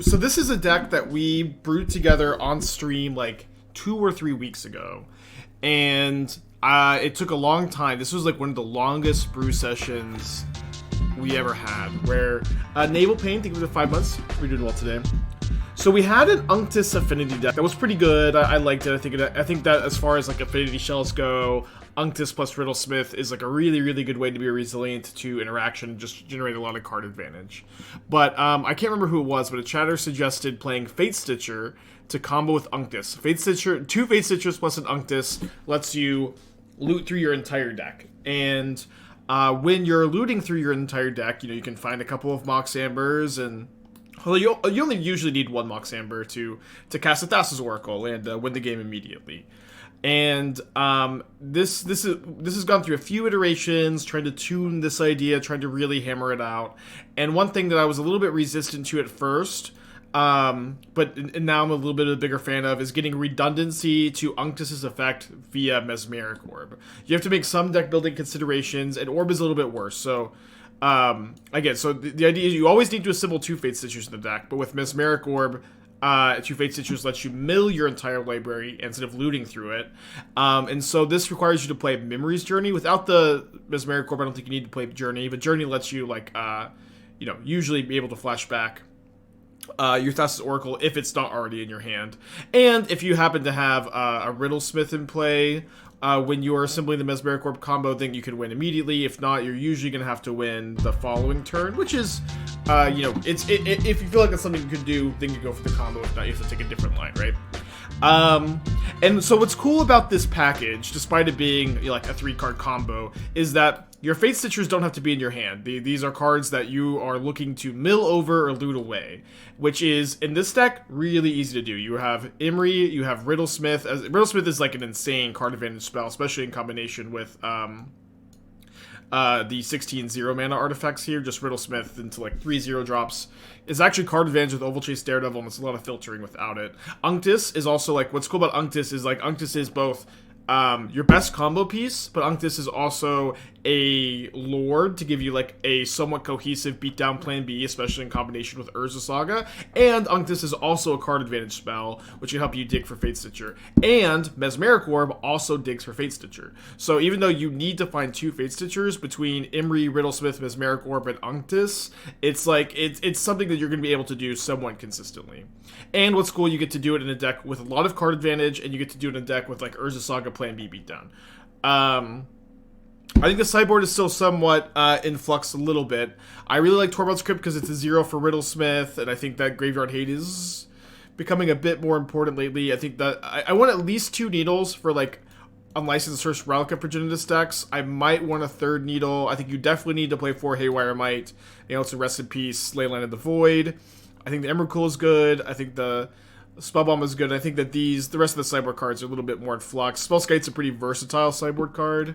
so this is a deck that we brewed together on stream like 2 or 3 weeks ago, and it took a long time. This was like one of the longest brew sessions we ever had. Where Naval Pain, think it was 5 months. We're doing well today. So we had an Unctus Affinity deck that was pretty good. I liked it. I think that as far as like Affinity Shells go, Unctus plus Riddlesmith is like a really, really good way to be resilient to interaction and just generate a lot of card advantage. But I can't remember who it was, but a chatter suggested playing Fatestitcher to combo with Unctus. Fatestitcher, 2 Fatestitchers plus an Unctus lets you loot through your entire deck. And when you're looting through your entire deck, you know, you can find a couple of Mox Ambers and... Well, you only usually need 1 Mox Amber to cast a Thassa's Oracle and win the game immediately. And this has gone through a few iterations, trying to tune this idea, trying to really hammer it out. And one thing that I was a little bit resistant to at first, but now I'm a little bit of a bigger fan of, is getting redundancy to Unctus's effect via Mesmeric Orb. You have to make some deck building considerations, and Orb is a little bit worse. So again, so the idea is you always need to assemble 2 Fatestitchers in the deck, but with Mesmeric Orb, 2 Fatestitchers lets you mill your entire library instead of looting through it. And so this requires you to play Memory's Journey. Without the Mesmeric Orb, I don't think you need to play Journey, but Journey lets you, like, you know, usually be able to flash back your Thassa's Oracle if it's not already in your hand. And if you happen to have a Riddlesmith in play, when you are assembling the Mesmeric Orb combo, then you can win immediately. If not, you're usually going to have to win the following turn, which is, you know, if you feel like that's something you could do, then you go for the combo. If not, you have to take a different line, right? And so what's cool about this package, despite it being like a 3-card combo, is that your Fatestitchers don't have to be in your hand. These are cards that you are looking to mill over or loot away, which is, in this deck, really easy to do. You have Emry, you have Riddlesmith. Riddlesmith is like an insane card advantage spell, especially in combination with the 16 0 mana artifacts here. Just Riddlesmith into like 3/0 drops is actually card advantage with Ovalchase Daredevil, and it's a lot of filtering without it. Unctus is also, like, what's cool about Unctus is, like, Unctus is both your best combo piece, but Unctus is also a lord to give you like a somewhat cohesive beatdown plan B, especially in combination with Urza Saga. And Unctus is also a card advantage spell, which can help you dig for Fatestitcher. And Mesmeric Orb also digs for Fatestitcher. So even though you need to find 2 Fatestitchers between Emry, Riddlesmith, Mesmeric Orb, and Unctus, it's like it's something that you're going to be able to do somewhat consistently. And what's cool, you get to do it in a deck with a lot of card advantage, and you get to do it in a deck with like Urza Saga Plan B beatdown. I think the sideboard is still somewhat in flux a little bit. I really like Tormod's Crypt because it's a 0 for Riddlesmith, and I think that Graveyard Hate is becoming a bit more important lately. I think that I want at least 2 needles for like Unlicensed Source Relic Progenitus decks. I might want a 3rd needle. I think you definitely need to play 4 Haywire Mite. You know, it's a Rest in Peace, Leyline of the Void. I think the Emrakul is good. I think the Spellbomb is good. I think that the rest of the sideboard cards are a little bit more in flux. Spellskite's a pretty versatile sideboard card,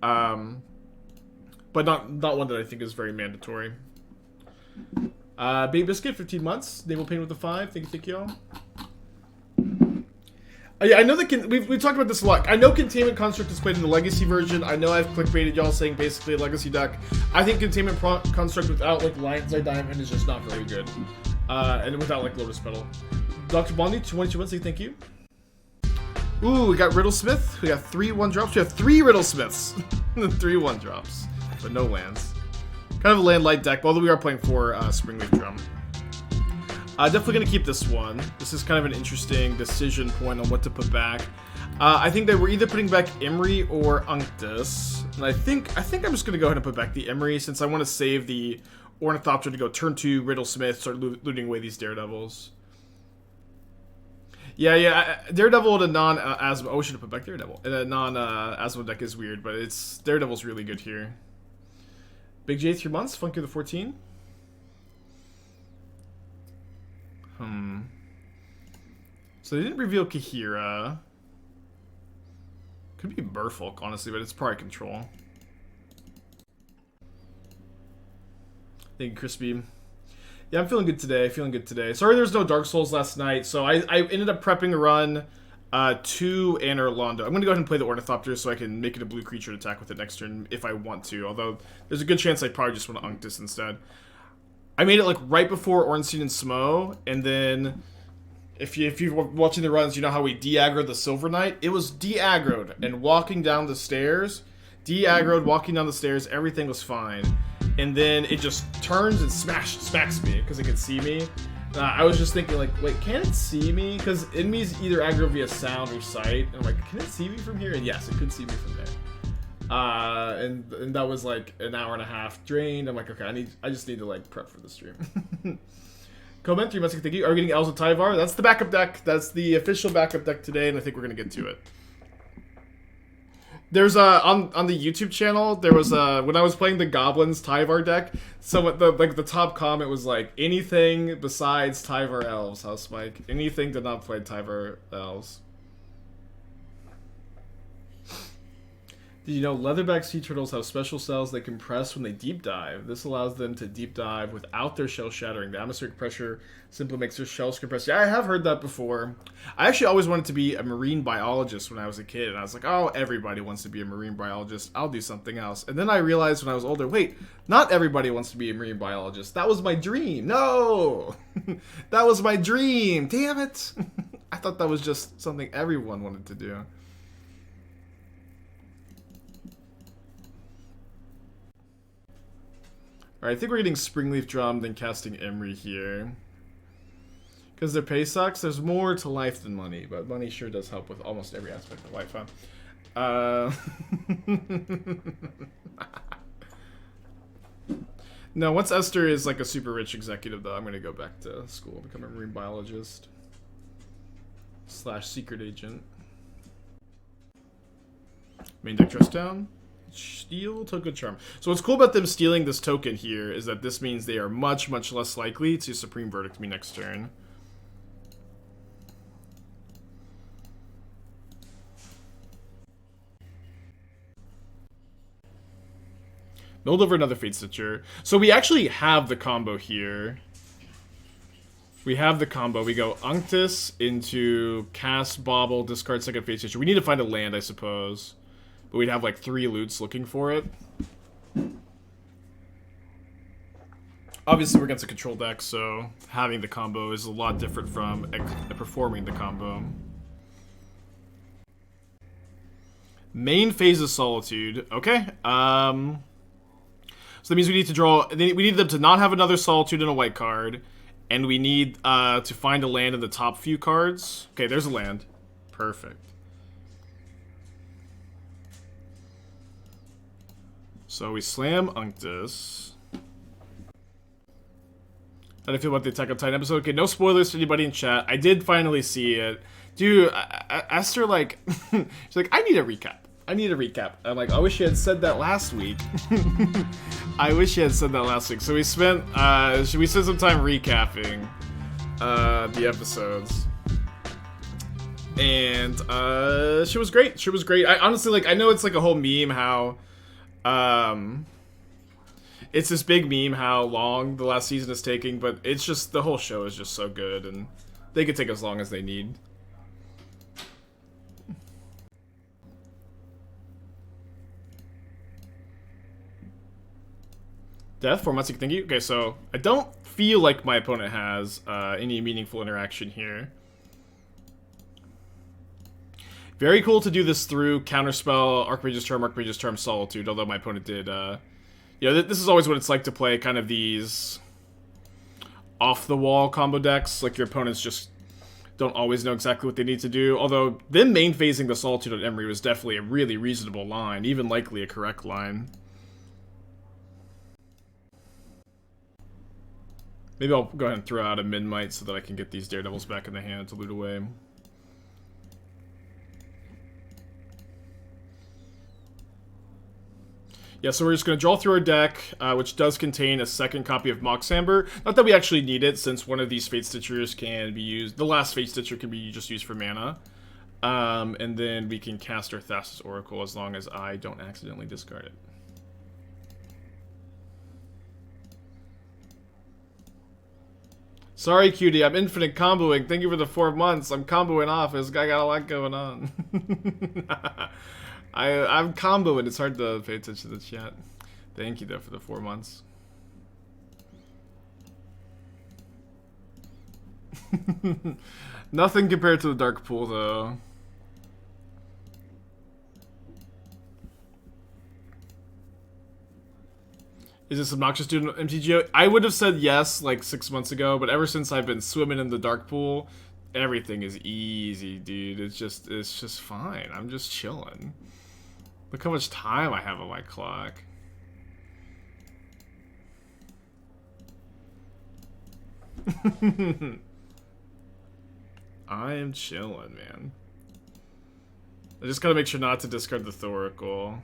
but not one that I think is very mandatory. Baby Biscuit, 15 months. Naval Pain with the 5. Thank you all. Yeah, I know that we've talked about this a lot. I know Containment Construct is played in the Legacy version. I know I've clickbaited y'all saying basically a Legacy deck. I think Containment Construct without like Lion's Eye Diamond is just not very good. And without like Lotus Petal. Dr. Bondi, 22 months, thank you. Ooh, we got Riddlesmith. We got 3 1-drops. We have 3 Riddlesmiths. 3 1-drops. But no lands. Kind of a land light deck, although we are playing for Springleaf Drum. Definitely going to keep this one. This is kind of an interesting decision point on what to put back. I think that we're either putting back Emry or Unctus. And I think I'm just going to go ahead and put back the Emry since I want to save the Ornithopter to go turn 2 Riddlesmith, start looting away these Daredevils. Yeah, Daredevil in a non-Asmo... Oh, we should have put back Daredevil. In a non-Asmo deck is weird, but Daredevil's really good here. Big J, 3 months. Funky the 14. So they didn't reveal Kahira. Could be Merfolk, honestly, but it's probably Control. Thank you, Crispy. Yeah, I'm feeling good today. Sorry there's no Dark Souls last night, so I ended up prepping a run to Anor Londo. I'm going to go ahead and play the Ornithopter so I can make it a blue creature to attack with it next turn if I want to, although there's a good chance I probably just want to Unctus instead. I made it like right before Ornstein and Smo, and then if you were watching the runs, you know how we de-aggroed the Silver Knight? It was de-aggroed and walking down the stairs, de-aggroed, walking down the stairs, everything was fine. And then it just turns and smacks me because it can see me. I was just thinking like, wait, can it see me? Because enemies either aggro via sound or sight. And I'm like, can it see me from here? And yes, it could see me from there. And that was like an hour and a half drained. I'm like, okay, I just need to like prep for the stream. Comment 3 months ago, thank you. Are we getting Elves with Tyvar? That's the backup deck. That's the official backup deck today, and I think we're gonna get to it. There's on the YouTube channel, there was when I was playing the Goblins Tyvar deck, someone the top comment was like, anything besides Tyvar Elves, House Mike. Anything did not play Tyvar Elves. Did you know leatherback sea turtles have special cells they compress when they deep dive? This allows them to deep dive without their shell shattering. The atmospheric pressure simply makes their shells compress. Yeah, I have heard that before. I actually always wanted to be a marine biologist when I was a kid, and I was like, oh, everybody wants to be a marine biologist. I'll do something else. And then I realized when I was older, wait, not everybody wants to be a marine biologist. That was my dream. No! That was my dream. Damn it. I thought that was just something everyone wanted to do. Alright, I think we're getting Springleaf Drum than casting Emry here. Because their pay sucks, there's more to life than money, but money sure does help with almost every aspect of life, huh? No, once Esther is like a super rich executive, though, I'm going to go back to school, become a marine biologist. / secret agent. Main deck Trust Town. Steal token charm. So what's cool about them stealing this token here is that this means they are much, much less likely to Supreme Verdict me next turn. Milled over another Fatestitcher. So we actually have the combo here. We have the combo. We go Unctus into cast Bauble, discard second Fatestitcher. We need to find a land, I suppose. But we'd have like 3 loots looking for it. Obviously we're against a control deck, so having the combo is a lot different from performing the combo. Main phase of Solitude. Okay. So that means we need to draw. We need them to not have another Solitude and a white card. And we need to find a land in the top few cards. Okay, there's a land. Perfect. So we slam Unctus. How do I feel about the Attack on Titan episode? Okay, no spoilers for anybody in chat. I did finally see it. Dude, Esther, like, she's like, I need a recap. I need a recap. I'm like, I wish you had said that last week. I wish you had said that last week. So we spent some time recapping the episodes. And she was great. She was great. I honestly, like, I know it's like a whole meme how it's this big meme how long the last season is taking, but it's just, the whole show is just so good, and they could take as long as they need. Death, 4 months, thank you. Okay, so I don't feel like my opponent has any meaningful interaction here. Very cool to do this through Counterspell, Archmage's Charm, Solitude, although my opponent did, you know, this is always what it's like to play kind of these off-the-wall combo decks. Like, your opponents just don't always know exactly what they need to do, although them main phasing the Solitude on Emry was definitely a really reasonable line, even likely a correct line. Maybe I'll go ahead and throw out a Memnite so that I can get these Daredevils back in the hand to loot away. Yeah, so we're just going to draw through our deck, which does contain a second copy of Mox Amber. Not that we actually need it, since one of these Fatestitchers can be used... The last Fatestitcher can be just used for mana. And then we can cast our Thassa's Oracle as long as I don't accidentally discard it. Sorry, Cutie, I'm infinite comboing. Thank you for the 4 months. I'm comboing off. This guy got a lot going on. I'm comboing. It's hard to pay attention to the chat. Thank you, though, for the 4 months. Nothing compared to the Dark Pool, though. Is this obnoxious dude in MTGO? I would have said yes like 6 months ago, but ever since I've been swimming in the Dark Pool, everything is easy, dude. It's just fine. I'm just chilling. Look how much time I have on my clock. I am chilling, man. I just gotta make sure not to discard the Thoracle.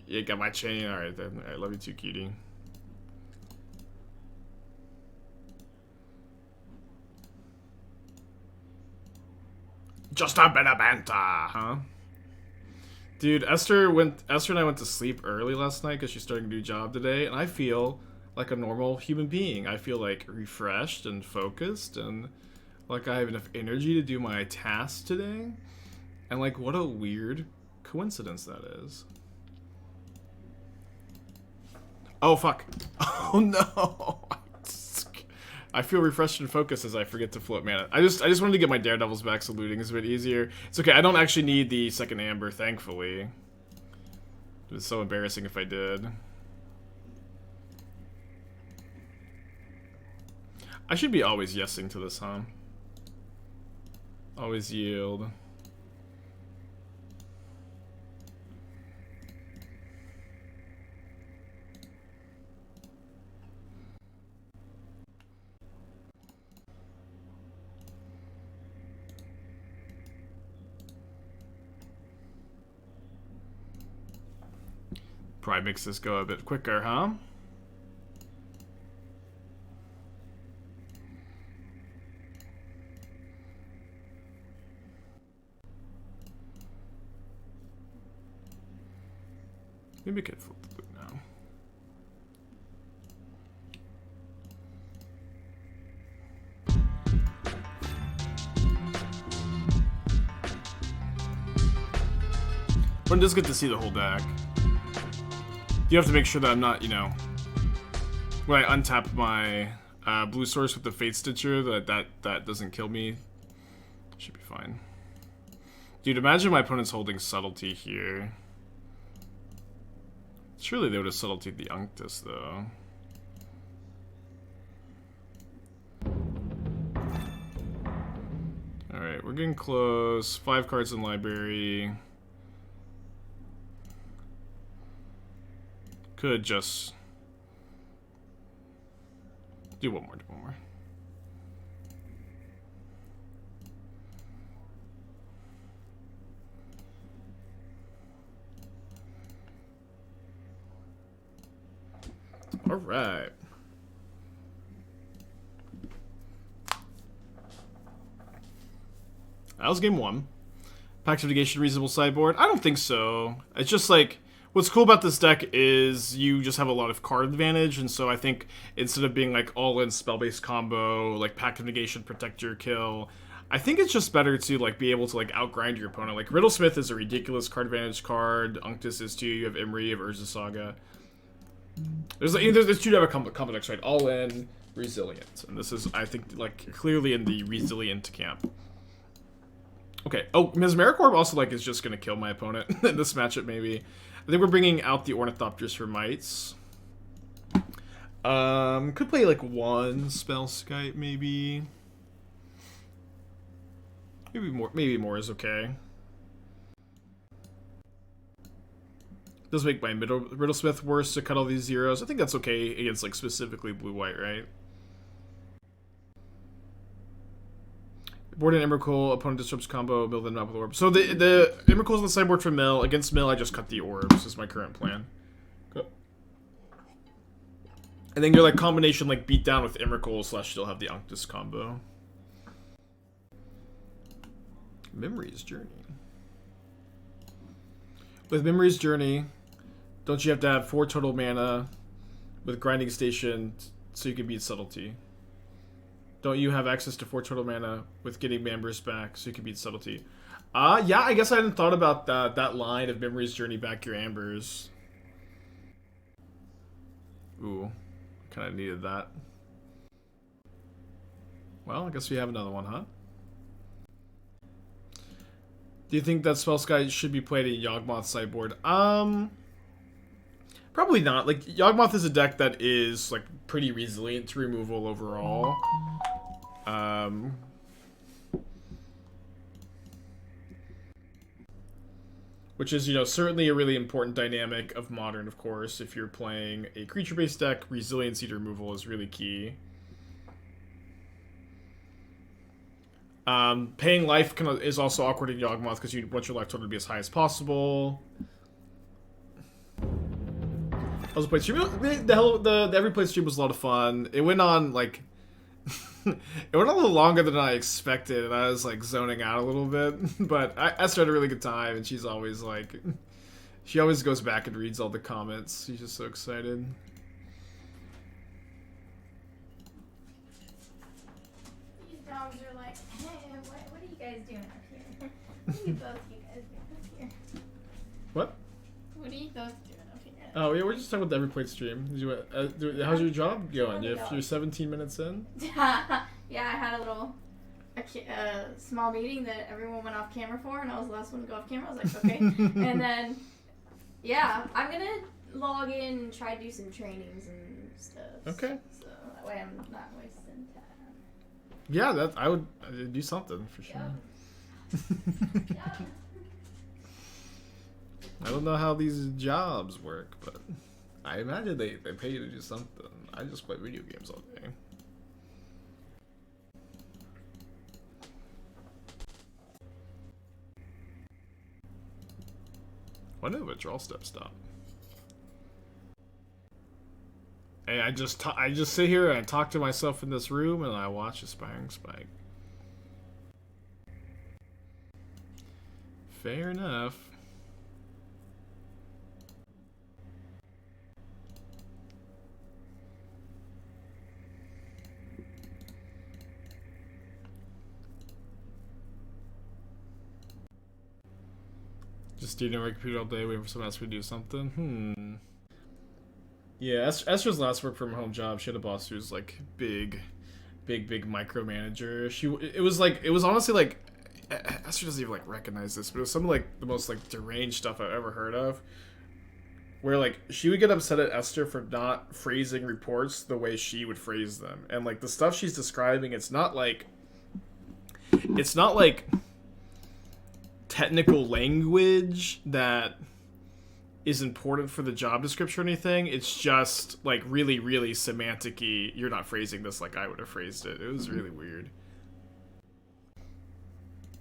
You got my chain? Alright then. I love you too, cutie. Just a bit of banter, huh? Dude, Esther and I went to sleep early last night because she's starting a new job today, and I feel like a normal human being. I feel like refreshed and focused and like I have enough energy to do my tasks today. And like, what a weird coincidence that is. Oh, fuck. Oh, no. I feel refreshed and focused as I forget to float mana. I just wanted to get my Daredevils back so looting is a bit easier. It's okay. I don't actually need the second Amber, thankfully. It was so embarrassing if I did. I should be always yesing to this, huh? Always yield. Probably makes this go a bit quicker, huh? Maybe I could flip the loot now. One does get to see the whole deck. You have to make sure that I'm not, you know, when I untap my blue source with the Fatestitcher, that doesn't kill me. Should be fine. Dude, imagine my opponent's holding Subtlety here. Surely they would have Subtletied the Unctus, though. Alright, we're getting close. 5 cards in library. Could just do one more, All right. That was game 1. Pact of Negation, reasonable sideboard? I don't think so. It's just like, what's cool about this deck is you just have a lot of card advantage, and so I think instead of being like all-in spell-based combo, like Pact of Negation, protect your kill, I think it's just better to like be able to like outgrind your opponent. Like Riddlesmith is a ridiculous card advantage card. Unctus is too. You have Emry, you have Urza Saga. There's 2 to have a combo decks, right? All in, resilient, and this is I think like clearly in the resilient camp. Okay. Oh, Mesmeric Orb also like is just gonna kill my opponent in this matchup maybe. I think we're bringing out the Ornithopters for mites. Could play like 1 spell Skype maybe. Maybe more is okay. Does make my Riddlesmith worse to cut all these zeros. I think that's okay against like specifically blue-white, right? Board an Emrakul, opponent disrupts combo, build an Apple Orb. So the Emrakul's on the sideboard for Mill. Against Mill, I just cut the orbs. This is my current plan. Go. And then you're like combination like beat down with Emrakul / still have the Unctus combo. Memory's Journey. With Memory's Journey, don't you have to have 4 total mana with Grinding Station so you can beat Subtlety? Don't you have access to 4 total mana with getting Ambers back so you can beat Subtlety? Yeah, I guess I hadn't thought about that line of Memory's Journey back your Ambers. Ooh, kind of needed that. Well, I guess we have another one, huh? Do you think that Spellsky should be played in Yawgmoth sideboard? Probably not. Like, Yawgmoth is a deck that is, like, pretty resilient to removal overall. Which is, you know, certainly a really important dynamic of Modern, of course. If you're playing a creature-based deck, resiliency to removal is really key. Paying life is also awkward in Yawgmoth because you want your life total to be as high as possible. Also played stream. The Every Play stream was a lot of fun. It went on like it went on a little longer than I expected, and I was like zoning out a little bit. But Esther had a really good time, and she's always like, she always goes back and reads all the comments. She's just so excited. These dogs are like, hey, what are you guys doing up here? What are you both you guys doing up here? What? What are you both doing up here? Oh yeah, we're just talking about the Every Play stream. How's your job going? You're 17 minutes in. Yeah, I had a small meeting that everyone went off camera for, and I was the last one to go off camera. I was like, okay. And then, yeah, I'm gonna log in and try to do some trainings and stuff. Okay. So that way I'm not wasting time. Yeah, I would do something for sure. Yep. Yep. I don't know how these jobs work, but I imagine they pay you to do something. I just play video games all day. When did the withdrawal step stop? Hey, I just sit here and I talk to myself in this room and I watch Aspiring Spike. Fair enough. Just eating on my computer all day, waiting for someone else to do something. Yeah, Esther's last work from home job, she had a boss who was like big micromanager. It was honestly like, Esther doesn't even like recognize this, but it was some of like the most like deranged stuff I've ever heard of. Where like she would get upset at Esther for not phrasing reports the way she would phrase them, and like the stuff she's describing, it's not like technical language that is important for the job description or anything. It's just like really semantic-y. You're not phrasing this like I would have phrased it. It was really weird.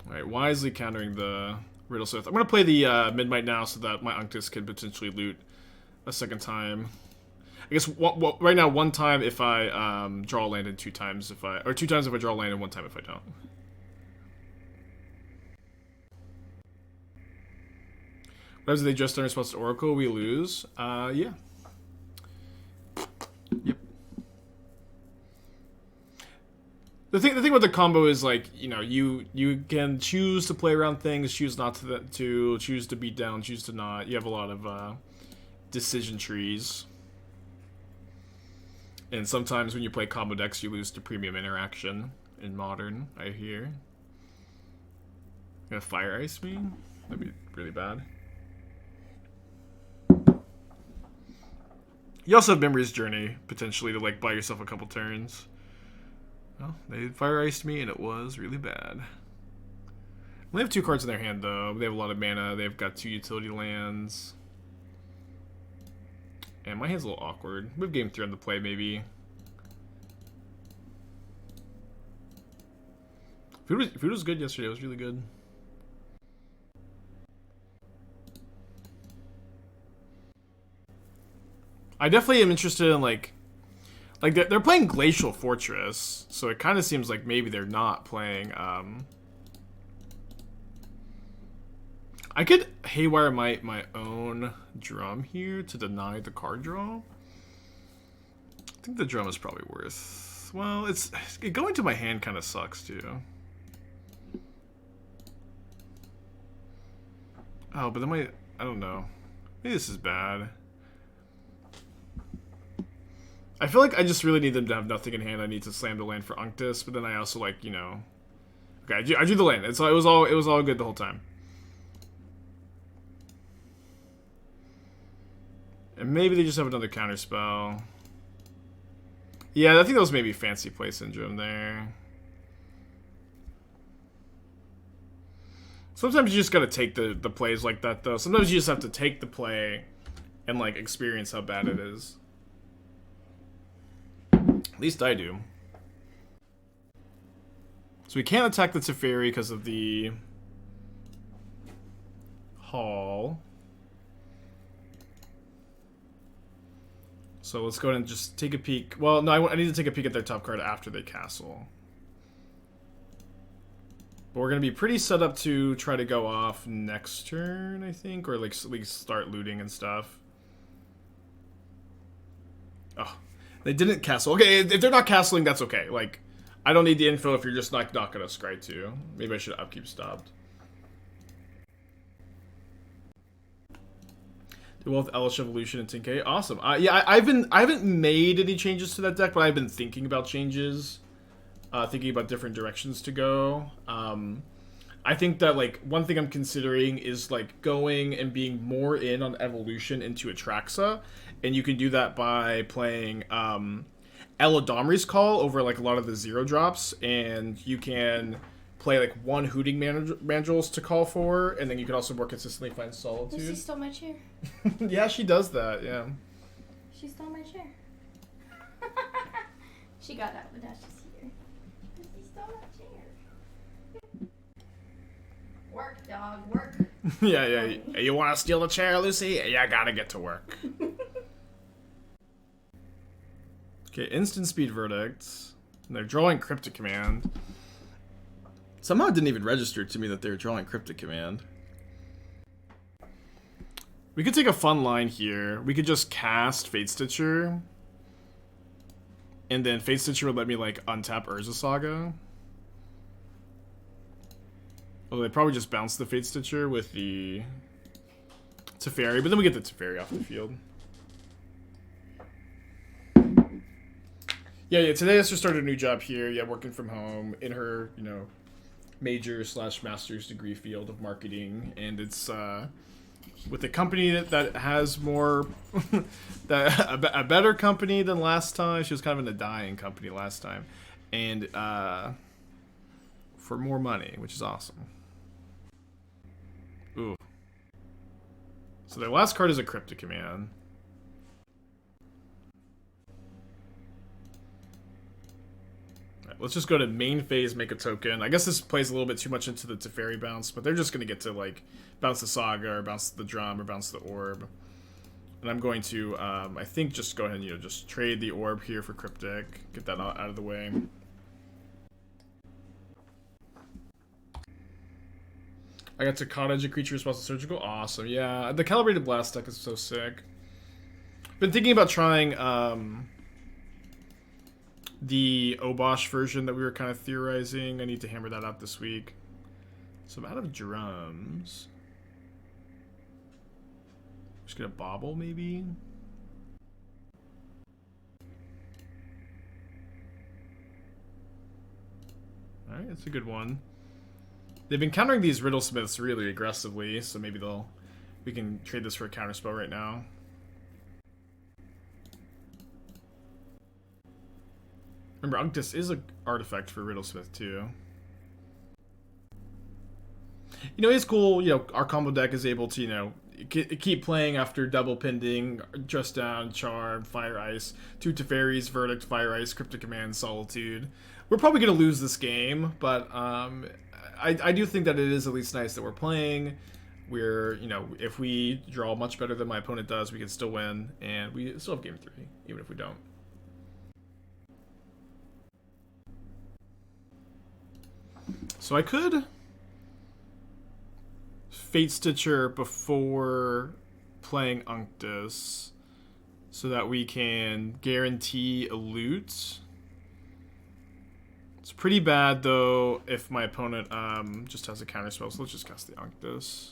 Alright, wisely countering the Riddlesmith. I'm gonna play the Memnite now so that my Unctus can potentially loot a second time. I guess right now one time if I draw land and two times if I draw land and one time if I don't. What happens if they just in response to Oracle? We lose. Yeah. Yep. The thing with the combo is like, you know, you can choose to play around things, choose not to choose to beat down, choose to not. You have a lot of decision trees. And sometimes when you play combo decks, you lose to premium interaction in Modern, I hear. Gonna Fire Ice me? That'd be really bad. You also have Memory's Journey, potentially, to like buy yourself a couple turns. Well, they Fire Iced me, and it was really bad. They have two cards in their hand, though. They have a lot of mana. They've got 2 utility lands. And my hand's a little awkward. We have Game 3 on the play, maybe. Food was good yesterday. It was really good. I definitely am interested in like they're playing Glacial Fortress, so it kind of seems like maybe they're not playing. I could Haywire Mite my own drum here to deny the card draw. I think the drum is probably worth. Well, it's going to my hand kind of sucks too. Oh, but then I don't know. Maybe this is bad. I feel like I just really need them to have nothing in hand. I need to slam the land for Unctus, but then I also like, you know... Okay, I drew the land. It was all good the whole time. And maybe they just have another counterspell. Yeah, I think that was maybe Fancy Play Syndrome there. Sometimes you just gotta take the plays like that, though. Sometimes you just have to take the play and, like, experience how bad it is. At least I do. So we can't attack the Teferi because of the Hall. So let's go ahead and just take a peek. Well, no, I need to take a peek at their top card after they castle. But we're going to be pretty set up to try to go off next turn, I think. Or like at least start looting and stuff. Oh, they didn't castle. Okay, if they're not castling, that's okay. Like, I don't need the info if you're just not going to scry to. Maybe I should have upkeep stopped. Well, with Elish Evolution and 10k, awesome. Yeah, I haven't made any changes to that deck, but I've been thinking about changes, thinking about different directions to go. I think that like one thing I'm considering is like going and being more in on Evolution into Atraxa, and you can do that by playing Eladomri's Call over like a lot of the 0-drops, and you can play like one Hooting Mandrills to call for, and then you can also more consistently find Solitude. She stole my chair. Yeah, she does that, yeah. She stole my chair. She got out, but now she's here. She stole my chair. Work, dog, work. Yeah. You want to steal the chair, Lucy? Yeah, gotta get to work. Okay, instant speed verdicts. And they're drawing Cryptic Command. Somehow it didn't even register to me that they were drawing Cryptic Command. We could take a fun line here. We could just cast Fatestitcher. And then Fatestitcher would let me, like, untap Urza Saga. Although they probably just bounce the Fatestitcher with the Teferi. But then we get the Teferi off the field. Yeah, today Esther started a new job here. Yeah, working from home in her, you know, major/master's degree field of marketing, and it's with a company that has more a better company than last time. She was kind of in a dying company last time, and for more money, which is awesome. Ooh. So their last card is a Cryptic Command. Let's just go to main phase, make a token. I guess this plays a little bit too much into the Teferi bounce, but they're just going to get to, like, bounce the Saga, or bounce the Drum, or bounce the Orb. And I'm going to, I think, just go ahead and, you know, just trade the Orb here for Cryptic. Get that out of the way. I got to Cottage, a creature responsive surgical. Awesome, yeah. The Calibrated Blast deck is so sick. Been thinking about trying, the Obosh version that we were kind of theorizing. I need to hammer that out this week. So I'm out of drums. Just get a Bauble, maybe? Alright, that's a good one. They've been countering these Riddlesmiths really aggressively, so maybe we can trade this for a counterspell right now. Remember, Unctus is an artifact for Riddlesmith, too. You know, it's cool, you know, our combo deck is able to, you know, keep playing after double pending, Dress Down, Charm, Fire Ice, 2 Teferis, Verdict, Fire Ice, Cryptic Command, Solitude. We're probably going to lose this game, but I do think that it is at least nice that we're playing. We're, you know, if we draw much better than my opponent does, we can still win, and we still have game 3, even if we don't. So I could Fatestitcher before playing Unctus so that we can guarantee a loot. It's pretty bad, though, if my opponent just has a counterspell, so let's just cast the Unctus.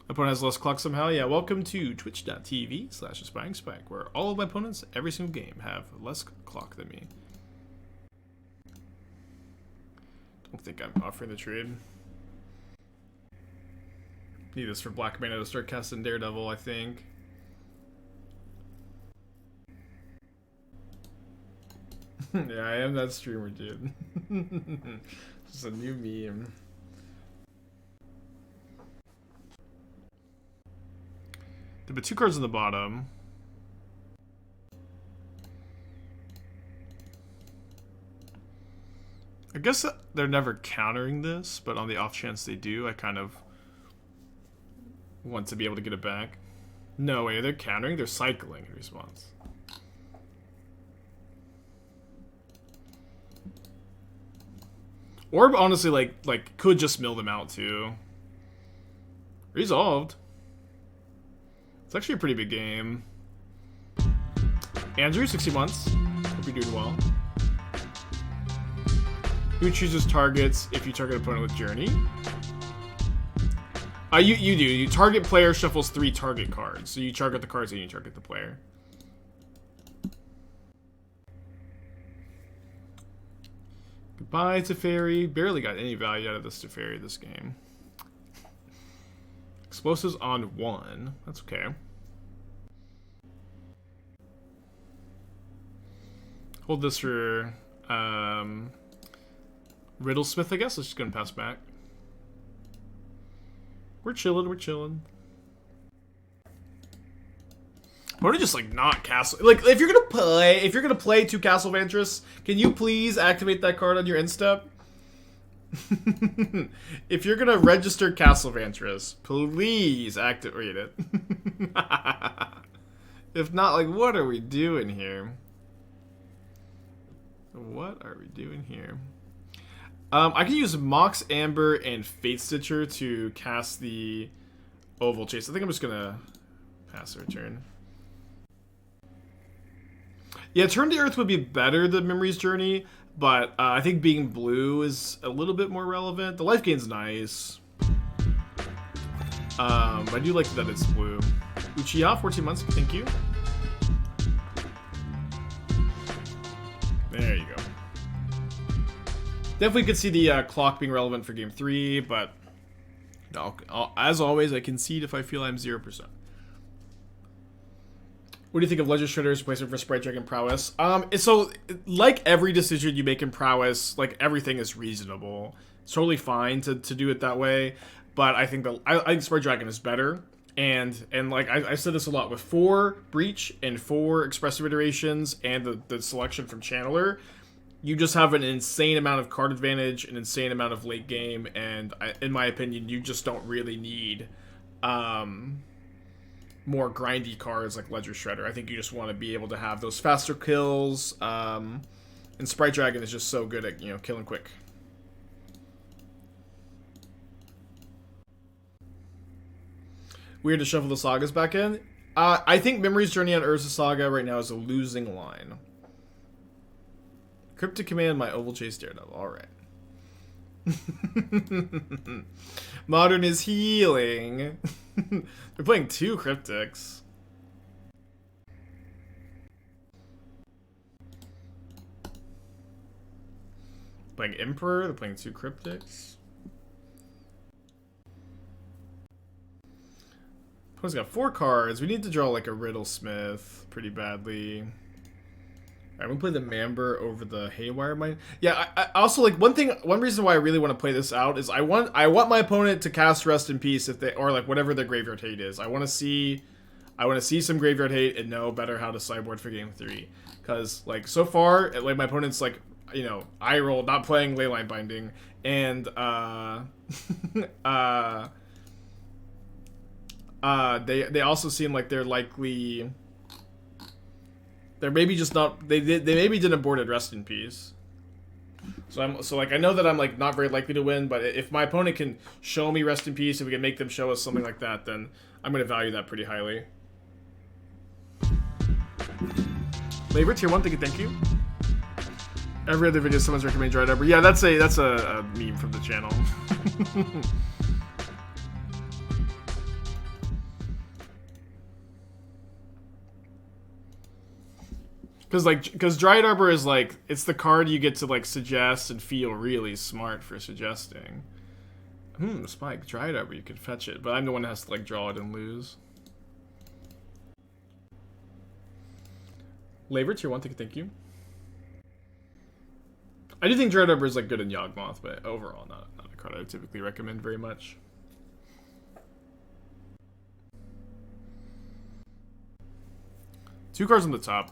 Opponent has less clock somehow. Yeah, welcome to twitch.tv/AspiringSpike, where all of my opponents every single game have less clock than me. Don't think I'm offering the trade. Need this for black mana to start casting Daredevil, I think. Yeah, I am that streamer, dude. Just a new meme. There but 2 cards on the bottom. I guess they're never countering this, but on the off chance they do, I kind of want to be able to get it back. No way, they're countering, they're cycling in response. Orb honestly like could just mill them out too. Resolved. It's actually a pretty big game. Andrew, 60 months. Hope you're doing well. Who chooses targets if you target opponent with Journey? You do. You target player shuffles 3 target cards. So you target the cards and you target the player. Goodbye, Teferi. Barely got any value out of this Teferi this game. Explosives on 1. That's okay. Hold this for Riddlesmith, I guess. Let's just go and pass back. We're chilling, we're chilling. Why don't you just like not castle? Like if you're gonna play 2 Castle Vantress, can you please activate that card on your end step? If you're gonna register Castle Vantress, please activate it. If not, like what are we doing here? What are we doing here? I can use Mox Amber and Fatestitcher to cast the Ovalchase. I think I'm just gonna pass the turn. Yeah, Turn to Earth would be better than Memory's Journey, but I think being blue is a little bit more relevant. The life gain's nice. I do like that it's blue. Uchiha, 14 months, thank you. There you go. Definitely could see the clock being relevant for game 3, but as always, I concede if I feel I'm 0%. What do you think of Ledger Shredder's replacement for Sprite Dragon Prowess? So, like every decision you make in Prowess, like everything is reasonable. It's totally fine to do it that way, but I think I think Sprite Dragon is better. And like I said this a lot, with 4 Breach and 4 Expressive Iterations and the selection from Channeler, you just have an insane amount of card advantage, an insane amount of late game, and in my opinion, you just don't really need more grindy cards like Ledger Shredder. I think you just want to be able to have those faster kills, and Sprite Dragon is just so good at, killing quick. Weird to shuffle the Sagas back in. I think Memory's Journey on Urza Saga right now is a losing line. Cryptic Command, my Ovalchase Daredevil. Alright. Modern is healing. They're playing 2 Cryptics. Playing Emperor, they're playing 2 Cryptics. Opponent's got 4 cards. We need to draw like a Riddlesmith pretty badly. I'm gonna play the Mamber over the Haywire Mite. Yeah, I also like one reason why I really want to play this out is I want my opponent to cast Rest in Peace if they, or like whatever their graveyard hate is. I want to see some graveyard hate and know better how to sideboard for game 3. Because like so far, like my opponent's like, eye roll, not playing Leyline Binding, and they also seem like they're likely. They're maybe just not. They maybe didn't board it Rest in Peace. So I know that I'm like not very likely to win, but if my opponent can show me Rest in Peace, if we can make them show us something like that, then I'm gonna value that pretty highly. Labor tier 1, thank you. Every other video someone's recommending Dried Ember. Yeah, that's a meme from the channel. Because Dryad Arbor is like, it's the card you get to like suggest and feel really smart for suggesting. Spike, Dryad Arbor, you could fetch it, but I'm the one that has to like draw it and lose. Labor, tier 1, thank you. I do think Dryad Arbor is like good in Yawgmoth, but overall not a card I would typically recommend very much. Two cards on the top.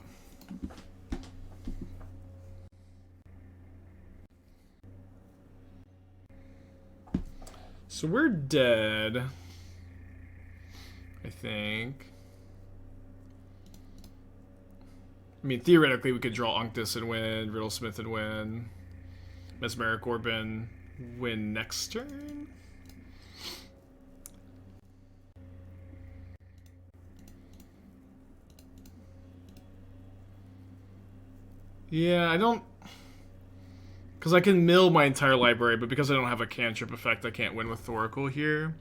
So we're dead, I think. I mean, theoretically, we could draw Unctus and win, Riddlesmith and win, Mesmeric Orb and win next turn. Yeah, I don't... Because I can mill my entire library, but because I don't have a cantrip effect, I can't win with Thoracle here.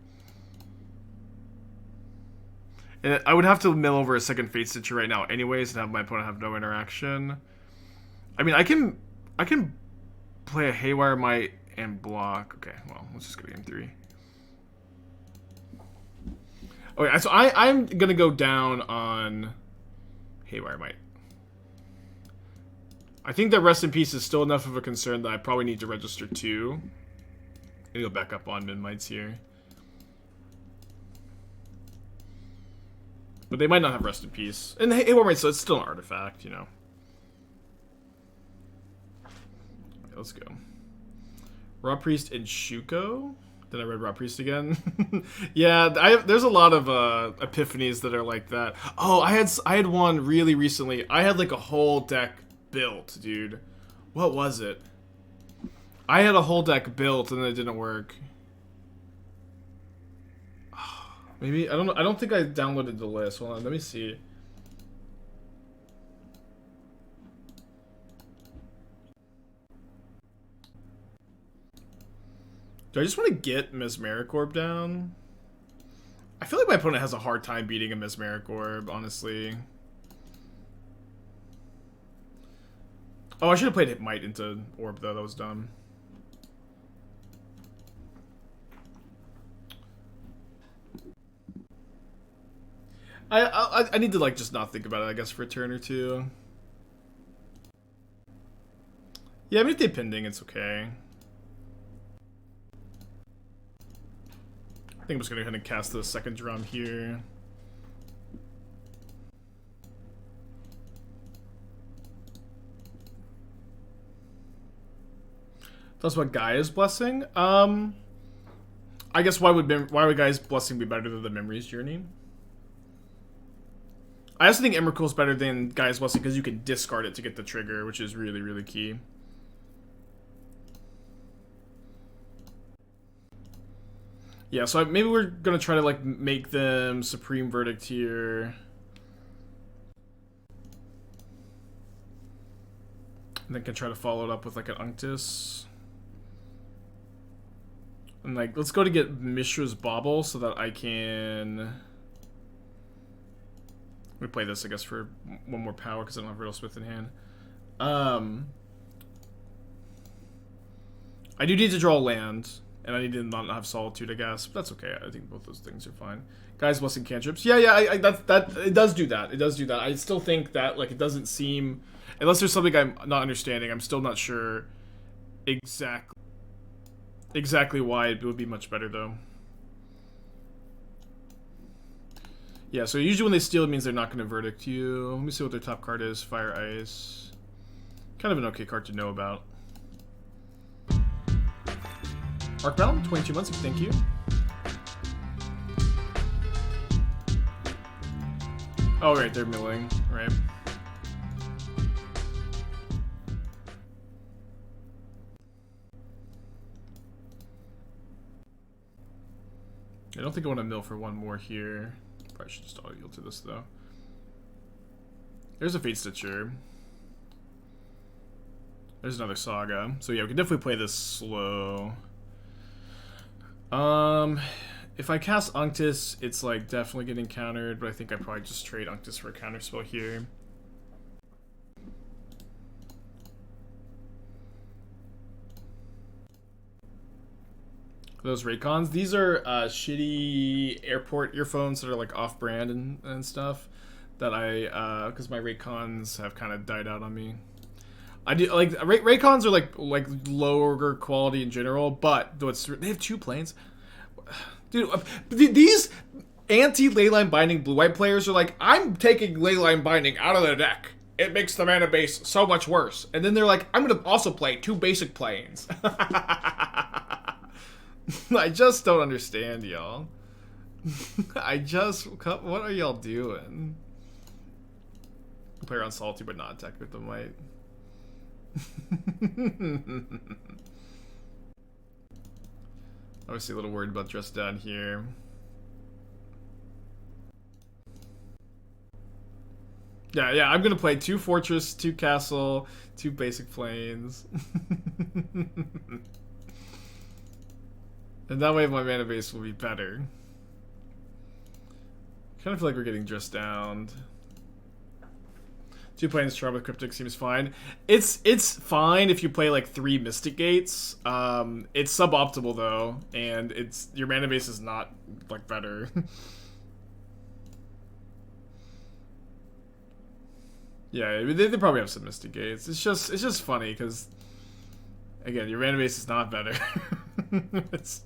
And I would have to mill over a second Fatestitcher right now anyways and have my opponent have no interaction. I mean, I can play a Haywire Mite and block. Okay, well, let's just go to game 3. Okay, so I'm going to go down on Haywire Mite. I think that Rest in Peace is still enough of a concern that I probably need to register 2. Maybe go back up on Min-Mites here. But they might not have Rest in Peace. And Haywire Mite, so it's still an artifact, you know. Okay, let's go. Raw Priest and Shuko. Then I read Raw Priest again. Yeah, there's a lot of epiphanies that are like that. Oh, I had one really recently. I had like a whole deck built, dude. What was it? I had a whole deck built and it didn't work. Maybe I don't think I downloaded the list. Hold on, let me see. Do I just want to get Mesmeric Orb down? I feel like my opponent has a hard time beating a Mesmeric Orb, honestly. Oh, I should have played Mite into Orb, though. That was dumb. I need to, like, just not think about it, I guess, for a turn or two. Yeah, I mean, if they pending, it's okay. I think I'm just gonna go ahead and cast the second drum here. That's what Gaia's Blessing. I guess why would Gaia's Blessing be better than the Memory's Journey? I also think Emrakul is better than Gaia's Blessing because you can discard it to get the trigger, which is really, really key. Yeah, so maybe we're gonna try to like make them Supreme Verdict here. And then can try to follow it up with like an Unctus. And like, let's go to get Mishra's Bauble so that I can... Let me play this, I guess, for one more power because I don't have Riddlesmith in hand. I do need to draw land, and I need to not have Solitude, I guess. But that's okay. I think both those things are fine. Gaia's Blessing cantrips. Yeah, it does do that. It does do that. I still think that like it doesn't seem, unless there's something I'm not understanding. I'm still not sure exactly why it would be much better though. Yeah, so usually when they steal, it means they're not going to Verdict you. Let me see what their top card is. Fire Ice. Kind of an okay card to know about. Arcbound, 22 months, thank you. Oh, right, they're milling, right. I don't think I want to mill for one more here. Probably should just auto-yield to this, though. There's a Fatestitcher. There's another Saga. So yeah, we can definitely play this slow. If I cast Unctus, it's like definitely getting countered, but I think I probably just trade Unctus for a counterspell here. Those Raycons. These are shitty airport earphones that are like off-brand and stuff. That I, because my Raycons have kind of died out on me. I do like Raycons are like lower quality in general, but they have 2 planes. Dude, these anti-leyline binding blue-white players are like, I'm taking leyline binding out of the deck. It makes the mana base so much worse. And then they're like, I'm gonna also play 2 basic planes. I just don't understand, y'all. What are y'all doing? Play around salty, but not attack with the might. Obviously a little worried about Dress Down here. Yeah, I'm gonna play 2 fortress, 2 castle, 2 basic planes. And that way my mana base will be better. Kind of feel like we're getting Dressed Down. 2 planes, Charm with Cryptic seems fine. It's fine if you play like 3 Mystic Gates. It's suboptimal though, and your mana base is not like better. Yeah, they probably have some Mystic Gates. It's just funny because again, your mana base is not better. it's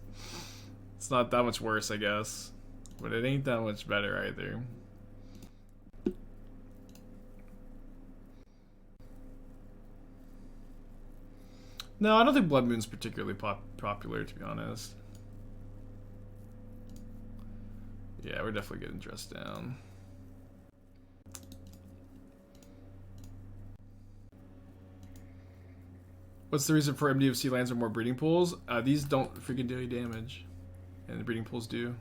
not that much worse, I guess, but it ain't that much better either. No, I don't think Blood Moon's particularly popular, to be honest. Yeah, we're definitely getting Dressed Down. What's the reason for MDFC lands are more breeding pools? These don't freaking do any damage, and the breeding pools do.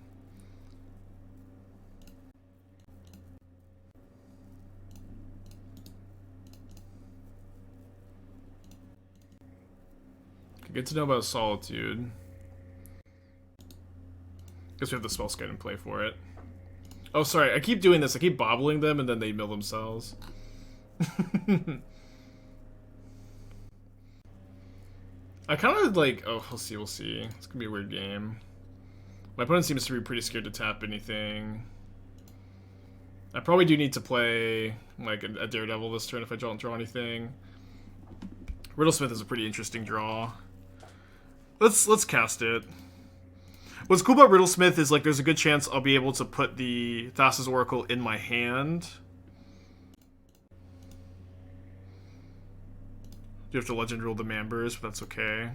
Good to know about Solitude. Guess we have the Spellskite in play for it. Oh, sorry, I keep doing this. I keep bobbling them and then they mill themselves. I kind of like... Oh, we'll see. It's gonna be a weird game. My opponent seems to be pretty scared to tap anything. I probably do need to play like a Daredevil this turn if I don't draw anything. Riddlesmith is a pretty interesting draw. Let's cast it. What's cool about Riddlesmith is like there's a good chance I'll be able to put the Thassa's Oracle in my hand. You have to legend rule the Mambers, but that's okay.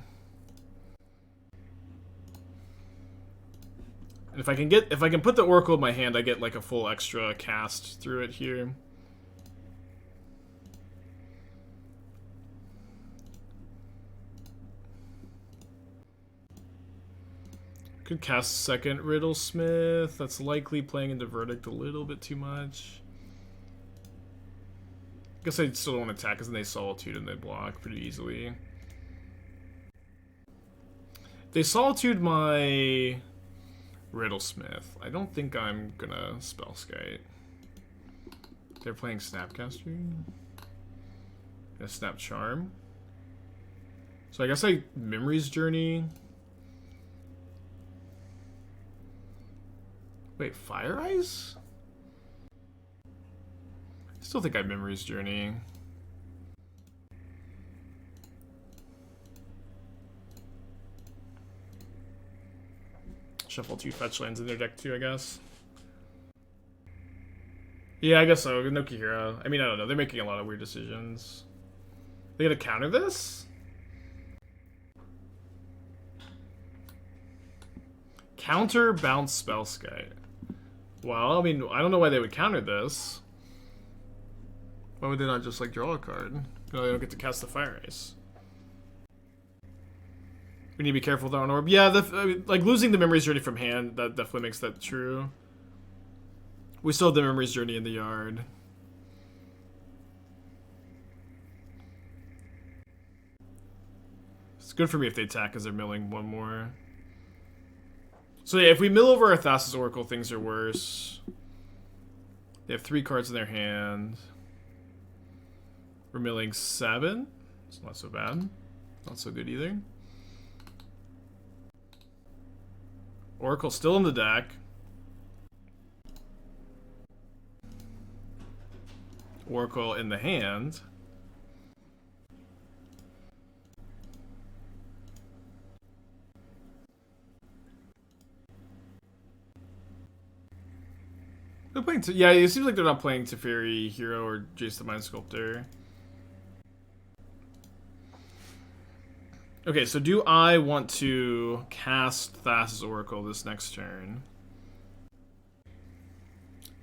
And if I can put the Oracle in my hand, I get like a full extra cast through it here. Could cast second Riddlesmith. That's likely playing into Verdict a little bit too much. Guess I still don't attack because then they Solitude and they block pretty easily. They Solitude my Riddlesmith. I don't think I'm gonna Spellskite. They're playing Snapcaster. Gonna Snap Charm. So I guess Memory's Journey. Wait, Fire Ice? I still think I have Memory's Journey. Shuffle 2 fetch lands in their deck too, I guess. Yeah, I guess so. No Kihira. I mean, I don't know. They're making a lot of weird decisions. They gonna counter this? Counter bounce Spellskite. Well, I mean, I don't know why they would counter this. Why would they not just, like, draw a card? No, they don't get to cast the Fire Ice. We need to be careful with our Orb. Yeah, like, losing the Memory's Journey from hand, that definitely makes that true. We still have the Memory's Journey in the yard. It's good for me if they attack because they're milling one more. So yeah, if we mill over our Thassa's Oracle, things are worse. They have 3 cards in their hand. We're milling 7. It's not so bad. Not so good either. Oracle still in the deck. Oracle in the hand. They're playing. Yeah, it seems like they're not playing Teferi, Hero, or Jace the Mind Sculptor. Okay, so do I want to cast Thassa's Oracle this next turn?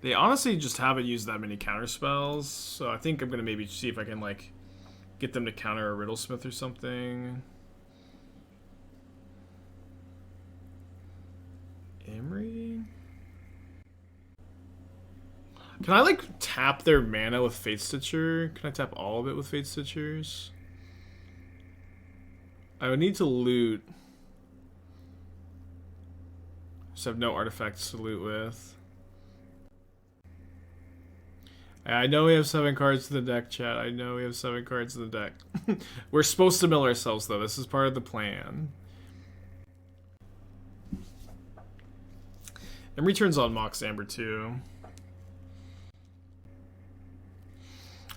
They honestly just haven't used that many counter spells, so I think I'm gonna maybe see if I can like get them to counter a Riddlesmith or something. Emry? Can I like tap their mana with Fatestitcher? Can I tap all of it with Fatestitchers? I would need to loot. Just have no artifacts to loot with. I know we have 7 cards in the deck, chat. I know we have 7 cards in the deck. We're supposed to mill ourselves, though. This is part of the plan. And returns on Mox Amber, too.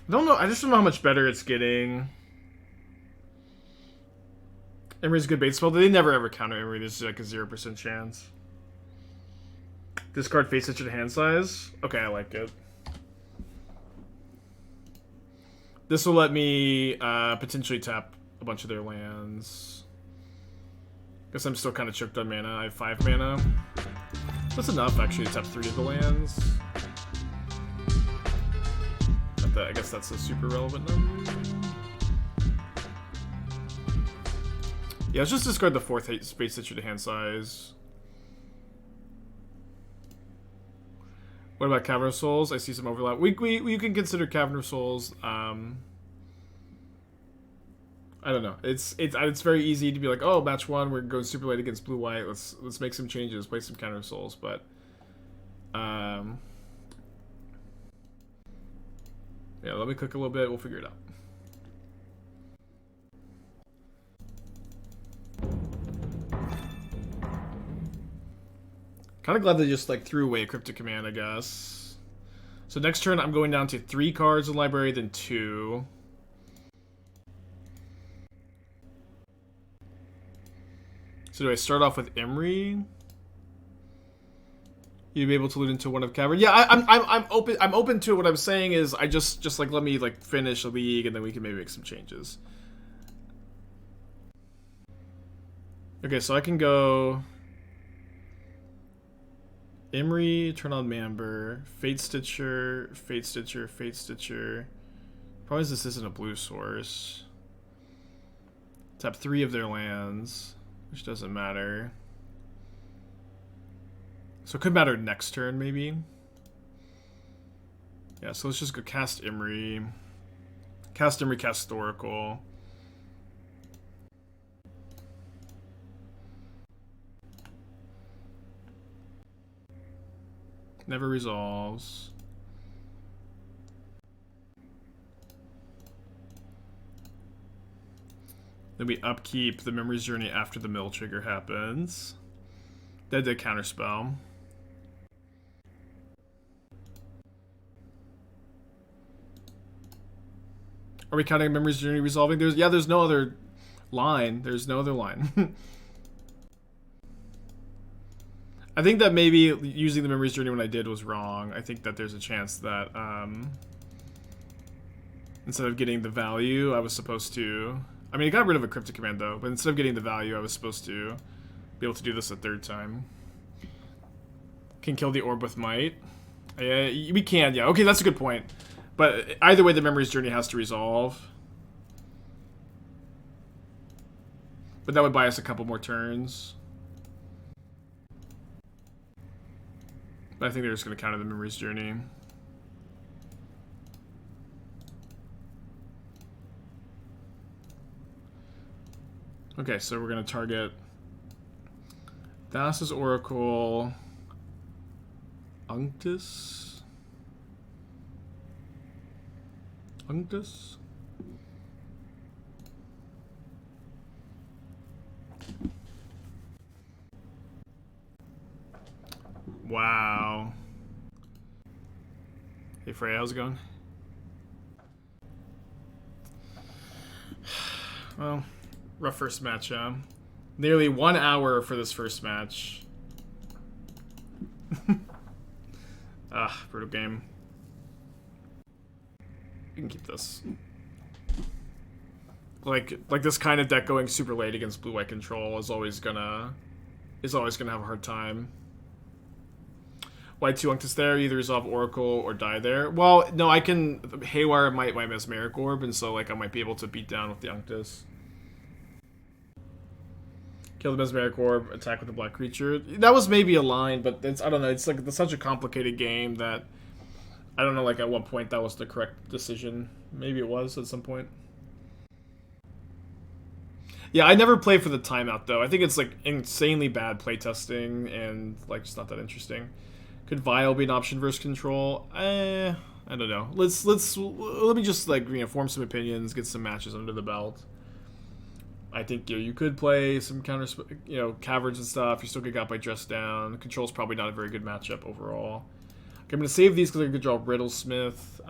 I don't know. I just don't know how much better it's getting. Emry's a good bait spell. They never ever counter Emry. This is like a 0% chance. Discard face such a hand size. Okay, I like it. This will let me potentially tap a bunch of their lands. Guess I'm still kind of choked on mana. I have 5 mana. That's enough actually to tap 3 of the lands. I guess that's a super relevant number. Yeah, let's just discard the 4th Space Stitcher to hand size. What about Cavern of Souls? I see some overlap. We can consider Cavern of Souls. I don't know. It's very easy to be like, oh, match 1, we're going super late against blue white. Let's make some changes, play some Cavern of Souls. But yeah, let me cook a little bit. We'll figure it out. Kind of glad they just like threw away a Cryptic Command, I guess. So next turn, I'm going down to 3 cards in the library, then 2. So do I start off with Emry? You'd be able to loot into one of Cavern. Yeah, I'm open. I'm open to it. What I'm saying is, I just like let me like finish a league, and then we can maybe make some changes. Okay, so I can go Emry, turn on Mamber, Fatestitcher, Fatestitcher, Fatestitcher. Problem is this isn't a blue source. Tap 3 of their lands, which doesn't matter. So it could matter next turn, maybe. Yeah, so let's just go cast Emry. Cast Emry, cast Oracle. Never resolves. Then we upkeep the Memory's Journey after the mill trigger happens. Dead counterspell. Are we counting Memory's Journey resolving? There's no other line. There's no other line. I think that maybe using the Memory's Journey when I did was wrong. I think that there's a chance that instead of getting the value, I was supposed to... I mean, it got rid of a Cryptic Command, though, but instead of getting the value, I was supposed to be able to do this a 3rd time. Can kill the Orb with Might. We can, yeah. Okay, that's a good point. But either way, the Memory's Journey has to resolve. But that would buy us a couple more turns. But I think they're just going to counter the Memory's Journey. Okay, so we're going to target Thassa's Oracle, Unctus. Unctus? Wow. Hey Frey, how's it going? Well, rough first match, huh? Nearly 1 hour for this first match. Brutal game. You can keep this. Like this kind of deck going super late against blue-white control is always gonna have a hard time. White 2 Unctus there, either resolve Oracle or die there. Well, no, I can Haywire Mite my Mesmeric Orb, and so like I might be able to beat down with the Unctus. Kill the Mesmeric Orb, attack with the black creature. That was maybe a line, but it's, I don't know, it's like it's such a complicated game that I don't know like at what point that was the correct decision. Maybe it was at some point. Yeah, I never play for the timeout though. I think it's like insanely bad playtesting and like just not that interesting. Could Vial be an option versus control? I don't know. Let me just like form some opinions, get some matches under the belt. I think you could play some counter, caverns and stuff. You still get got by Dress Down. Control's probably not a very good matchup overall. Okay, I'm gonna save these because I could draw Riddlesmith.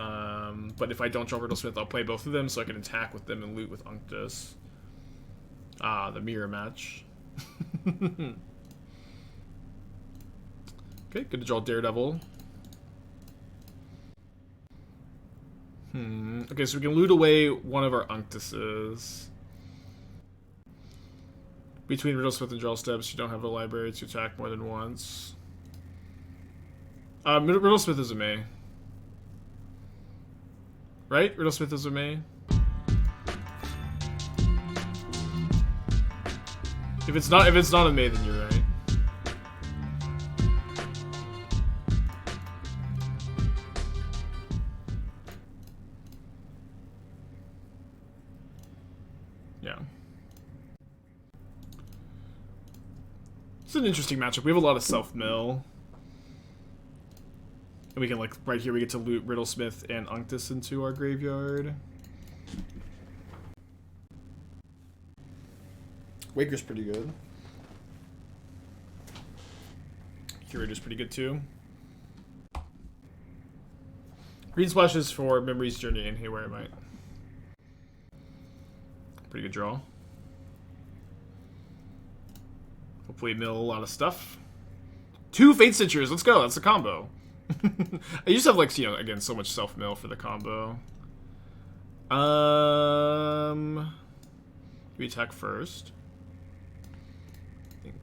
But if I don't draw Riddlesmith, I'll play both of them so I can attack with them and loot with Unctus. The mirror match. Okay, good to draw Daredevil. Okay, so we can loot away one of our Unctuses. Between Riddlesmith and Draw Steps, you don't have a library to attack more than once. Riddlesmith is a May. Right? Riddlesmith is a May. If it's not a May, then you're right. Yeah. It's an interesting matchup. We have a lot of self-mill. And we can, like, right here we get to loot Riddlesmith and Unctus into our graveyard. Waker's pretty good. Curator's pretty good too. Green splashes for Memory's Journey and Haywire Mite. Pretty good draw. Hopefully mill a lot of stuff. 2 Fatestitchers, let's go, that's a combo. I used to have like, again, so much self-mill for the combo. We attack first. I think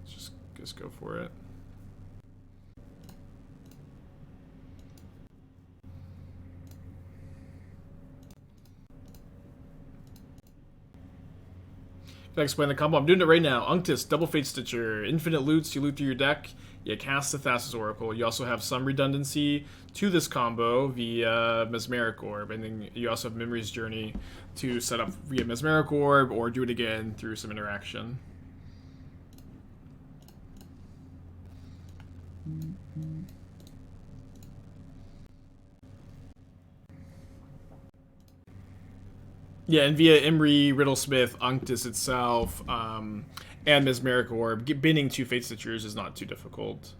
let's just go for it. Can I explain the combo? I'm doing it right now. Unctus, double Fatestitcher, infinite loots, you loot through your deck, you cast the Thassa's Oracle. You also have some redundancy to this combo via Mesmeric Orb, and then you also have Memory's Journey to set up via Mesmeric Orb, or do it again through some interaction. Yeah, and via Emry, Riddlesmith, Unctus itself, and Mesmeric Orb, binning 2 Fatestitchers is not too difficult.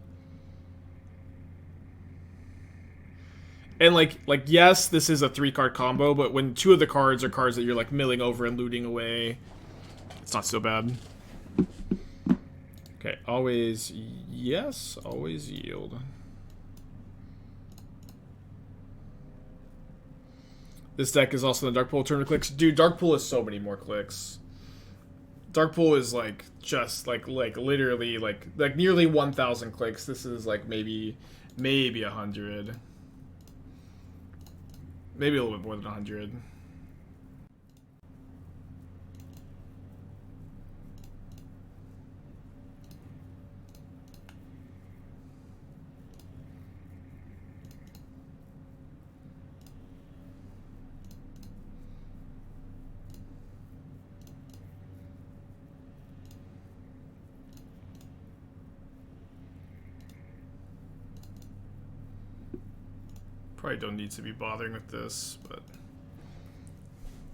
And like yes, this is a 3-card combo, but when 2 of the cards are cards that you're like milling over and looting away, it's not so bad. Okay, always yes, always yield. This deck is also in the Dark Pool tournament clicks. Dude, Dark Pool is so many more clicks. Dark Pool is like just like literally like nearly 1,000 clicks. This is like maybe 100. Maybe a little bit more than 100. Probably don't need to be bothering with this, but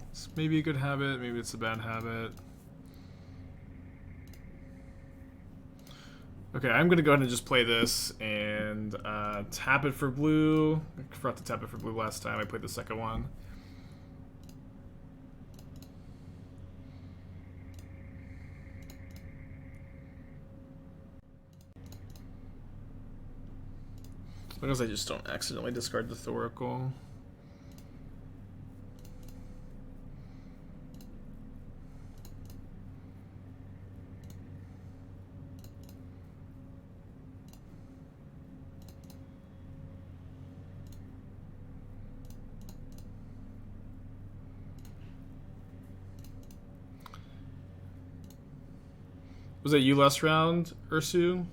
it's maybe a good habit, maybe it's a bad habit. Okay, I'm gonna go ahead and just play this and tap it for blue. I forgot to tap it for blue last time. I played the second one. As long as I just don't accidentally discard the Thoracle. Was that you last round, Ursu?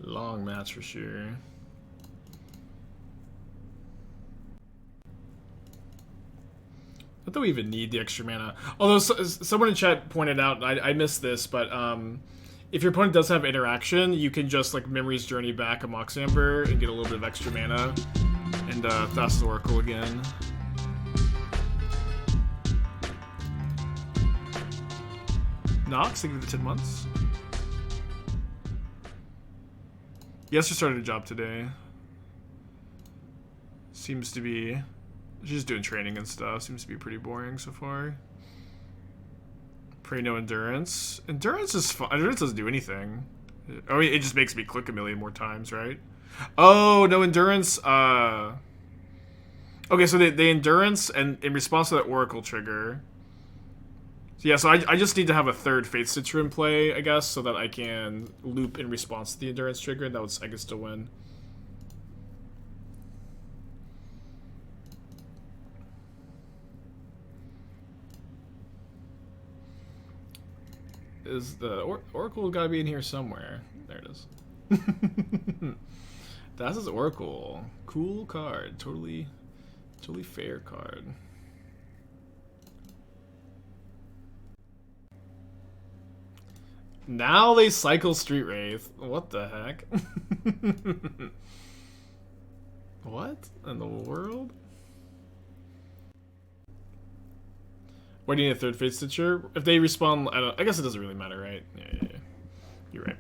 Long match for sure. Not that we even need the extra mana. Although someone in chat pointed out, I missed this, but if your opponent does have interaction, you can just like Memory's Journey back a Mox Amber and get a little bit of extra mana. And Thassa's Oracle again. Nox, thank you for the 10 months. Yes, she started a job today. Seems to be... She's doing training and stuff. Seems to be pretty boring so far. Pray no endurance. Endurance is fun. Endurance doesn't do anything. I mean, it just makes me click a million more times, right? Oh, no endurance. Okay, so they endurance, and in response to that Oracle trigger. So yeah, so I just need to have a third Fatestitcher in play, I guess, so that I can loop in response to the endurance trigger, and that was I can still win. Is the Oracle gotta be in here somewhere? There it is. That's his Oracle. Cool card. Totally fair card. Now they cycle Street Wraith. What the heck? What in the world? Why do you need a third Fatestitcher? If they respawn, I guess it doesn't really matter, right? Yeah. You're right.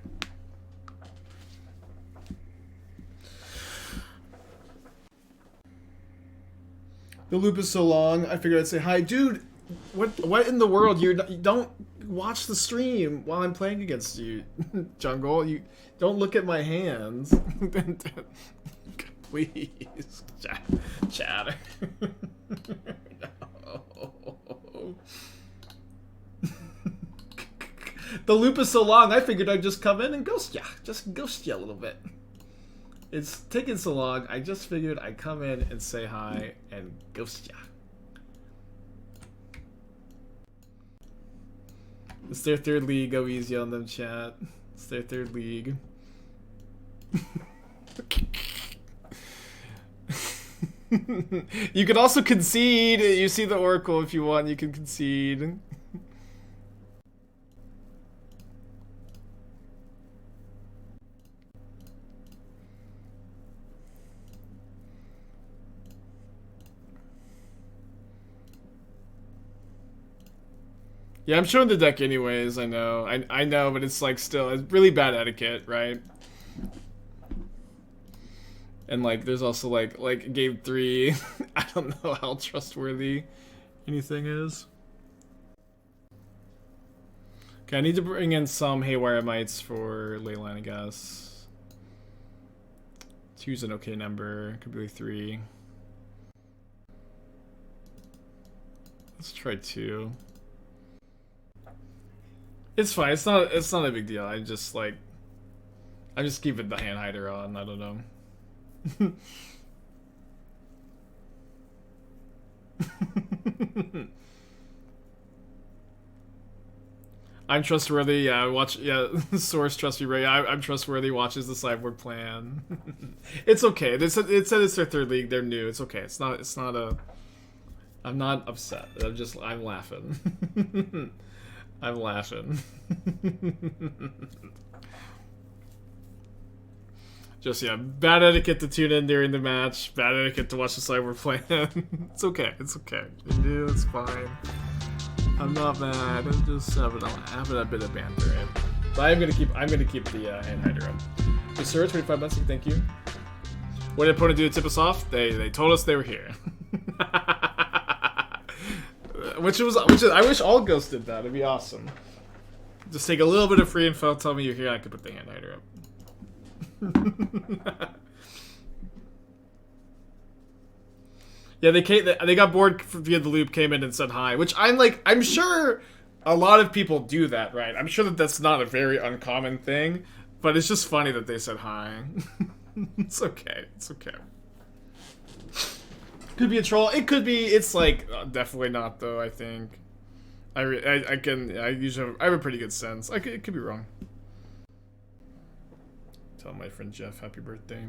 The loop is so long, I figured I'd say hi. Dude, what in the world? You don't watch the stream while I'm playing against you, Jungle. You don't look at my hands. Please. Chatter. No. The loop is so long, I figured I'd just come in and ghost ya. Just ghost ya a little bit. It's taking so long, I just figured I'd come in and say hi and ghost ya. It's their third league, go easy on them, chat. It's their third league. You can also concede. You see the Oracle if you want, you can concede. Yeah, I'm showing the deck anyways, I know. I know, but it's like still, it's really bad etiquette, right? And like, there's also like game 3, I don't know how trustworthy anything is. Okay, I need to bring in some Haywire Mites for Leyline, I guess. 2's an okay number, could be like 3. Let's try 2. It's fine. It's not a big deal. I'm just keeping the hand hider on. I don't know. I'm trustworthy. Yeah, watch. Yeah, source trust me, Ray. I'm trustworthy. Watches the sideboard plan. It's okay. It said it's their third league. They're new. It's okay. It's not a. I'm not upset. I'm laughing. I'm laughing. Just, yeah, bad etiquette to tune in during the match. Bad etiquette to watch the side we're playing. It's okay. It's okay. It's fine. I'm not mad. I'm just having a bit of banter. Right? But I'm gonna keep the hand hider up. Hey, sir, 25 months. Thank you. What did opponent do to tip us off? They told us they were here. which is I wish all ghosts did that. It'd be awesome. Just take a little bit of free info. Tell me you're here. I could put the hand hider up. Yeah, they got bored via the loop, came in and said hi, which I'm sure a lot of people do that, right? I'm sure that that's not a very uncommon thing, but it's just funny that they said hi. It's okay. It's okay. Could be a troll. It could be. It's like definitely not though. I think. I have a pretty good sense. It could be wrong. Tell my friend Jeff happy birthday.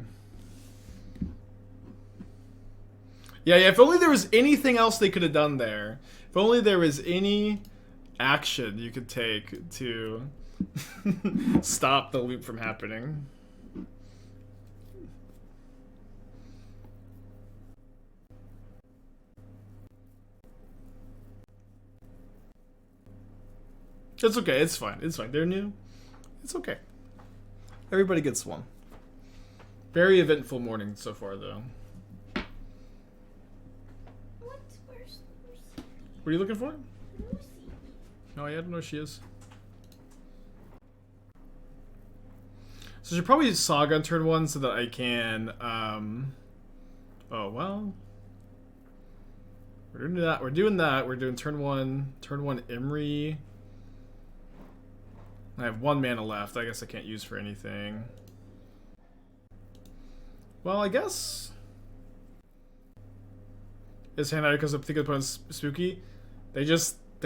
Yeah. If only there was anything else they could have done there. If only there was any action you could take to stop the loop from happening. It's okay. It's fine. It's fine. They're new. It's okay. Everybody gets one. Very eventful morning so far, though. Where's What are you looking for? Lucy? No, I don't know where she is. So she'll probably use Saga on turn 1 so that I can, oh, well. We're doing that. We're doing turn 1 Emry. I have 1 mana left. I guess I can't use for anything. Well, I guess. Is hand out because I think the opponent's spooky? They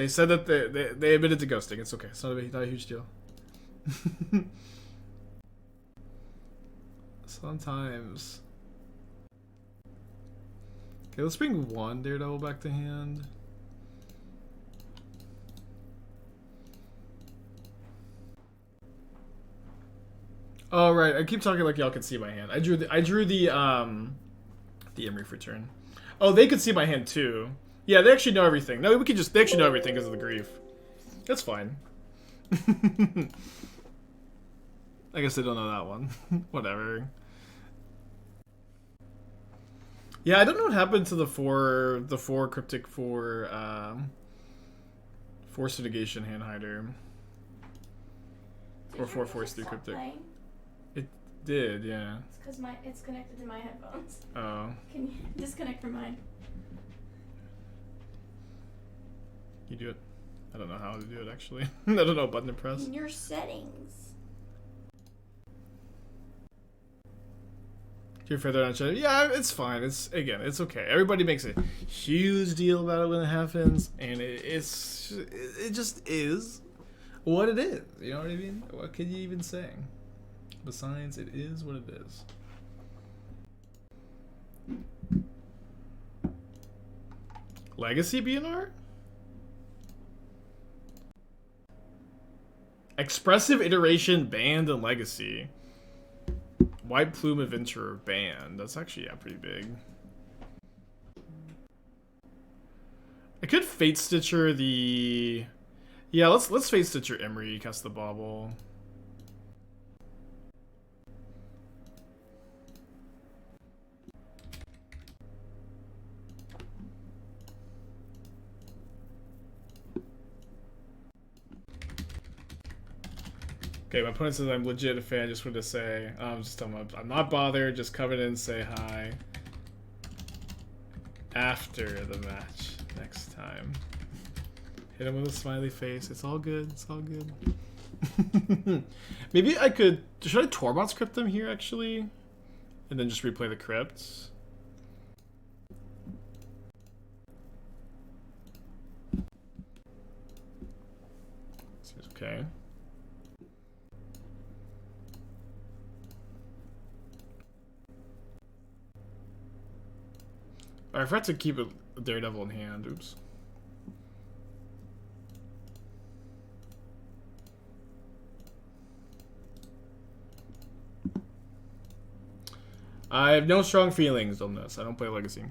said that they admitted to ghosting. It's okay. It's not a huge deal. Sometimes. Okay, let's bring 1 Daredevil back to hand. Oh right, I keep talking like y'all can see my hand. I drew the Emry for turn. Oh, they could see my hand too. Yeah, they actually know everything. No, they actually know everything because of the grief. That's fine. I guess they don't know that one. Whatever. Yeah, I don't know what happened to the four cryptic force negation hand hider. Or 4 force 3 cryptic. Playing? It did, yeah. It's because it's connected to my headphones. Oh. Can you disconnect from mine? You do it. I don't know how to do it actually. I don't know what button to press. In your settings. You're further on chat. Yeah, it's fine. It's okay. Everybody makes a huge deal about it when it happens, and it just is what it is. You know what I mean? What can you even say? Besides, it is what it is. Legacy BNR? Expressive Iteration banned and Legacy. White Plume Adventurer banned. That's actually, yeah, pretty big. I could Fatestitcher the... Yeah, let's Fatestitcher Emry, cast the Bauble. Okay, my opponent says I'm legit a fan. Just wanted to say, just tell him I'm not bothered. Just come in and say hi after the match next time. Hit him with a smiley face. It's all good. It's all good. Maybe I could. Should I Tormod's Crypt them here actually, and then just replay the crypts? Seems okay. I forgot to keep a Daredevil in hand. Oops. I have no strong feelings on this. I don't play Legacy.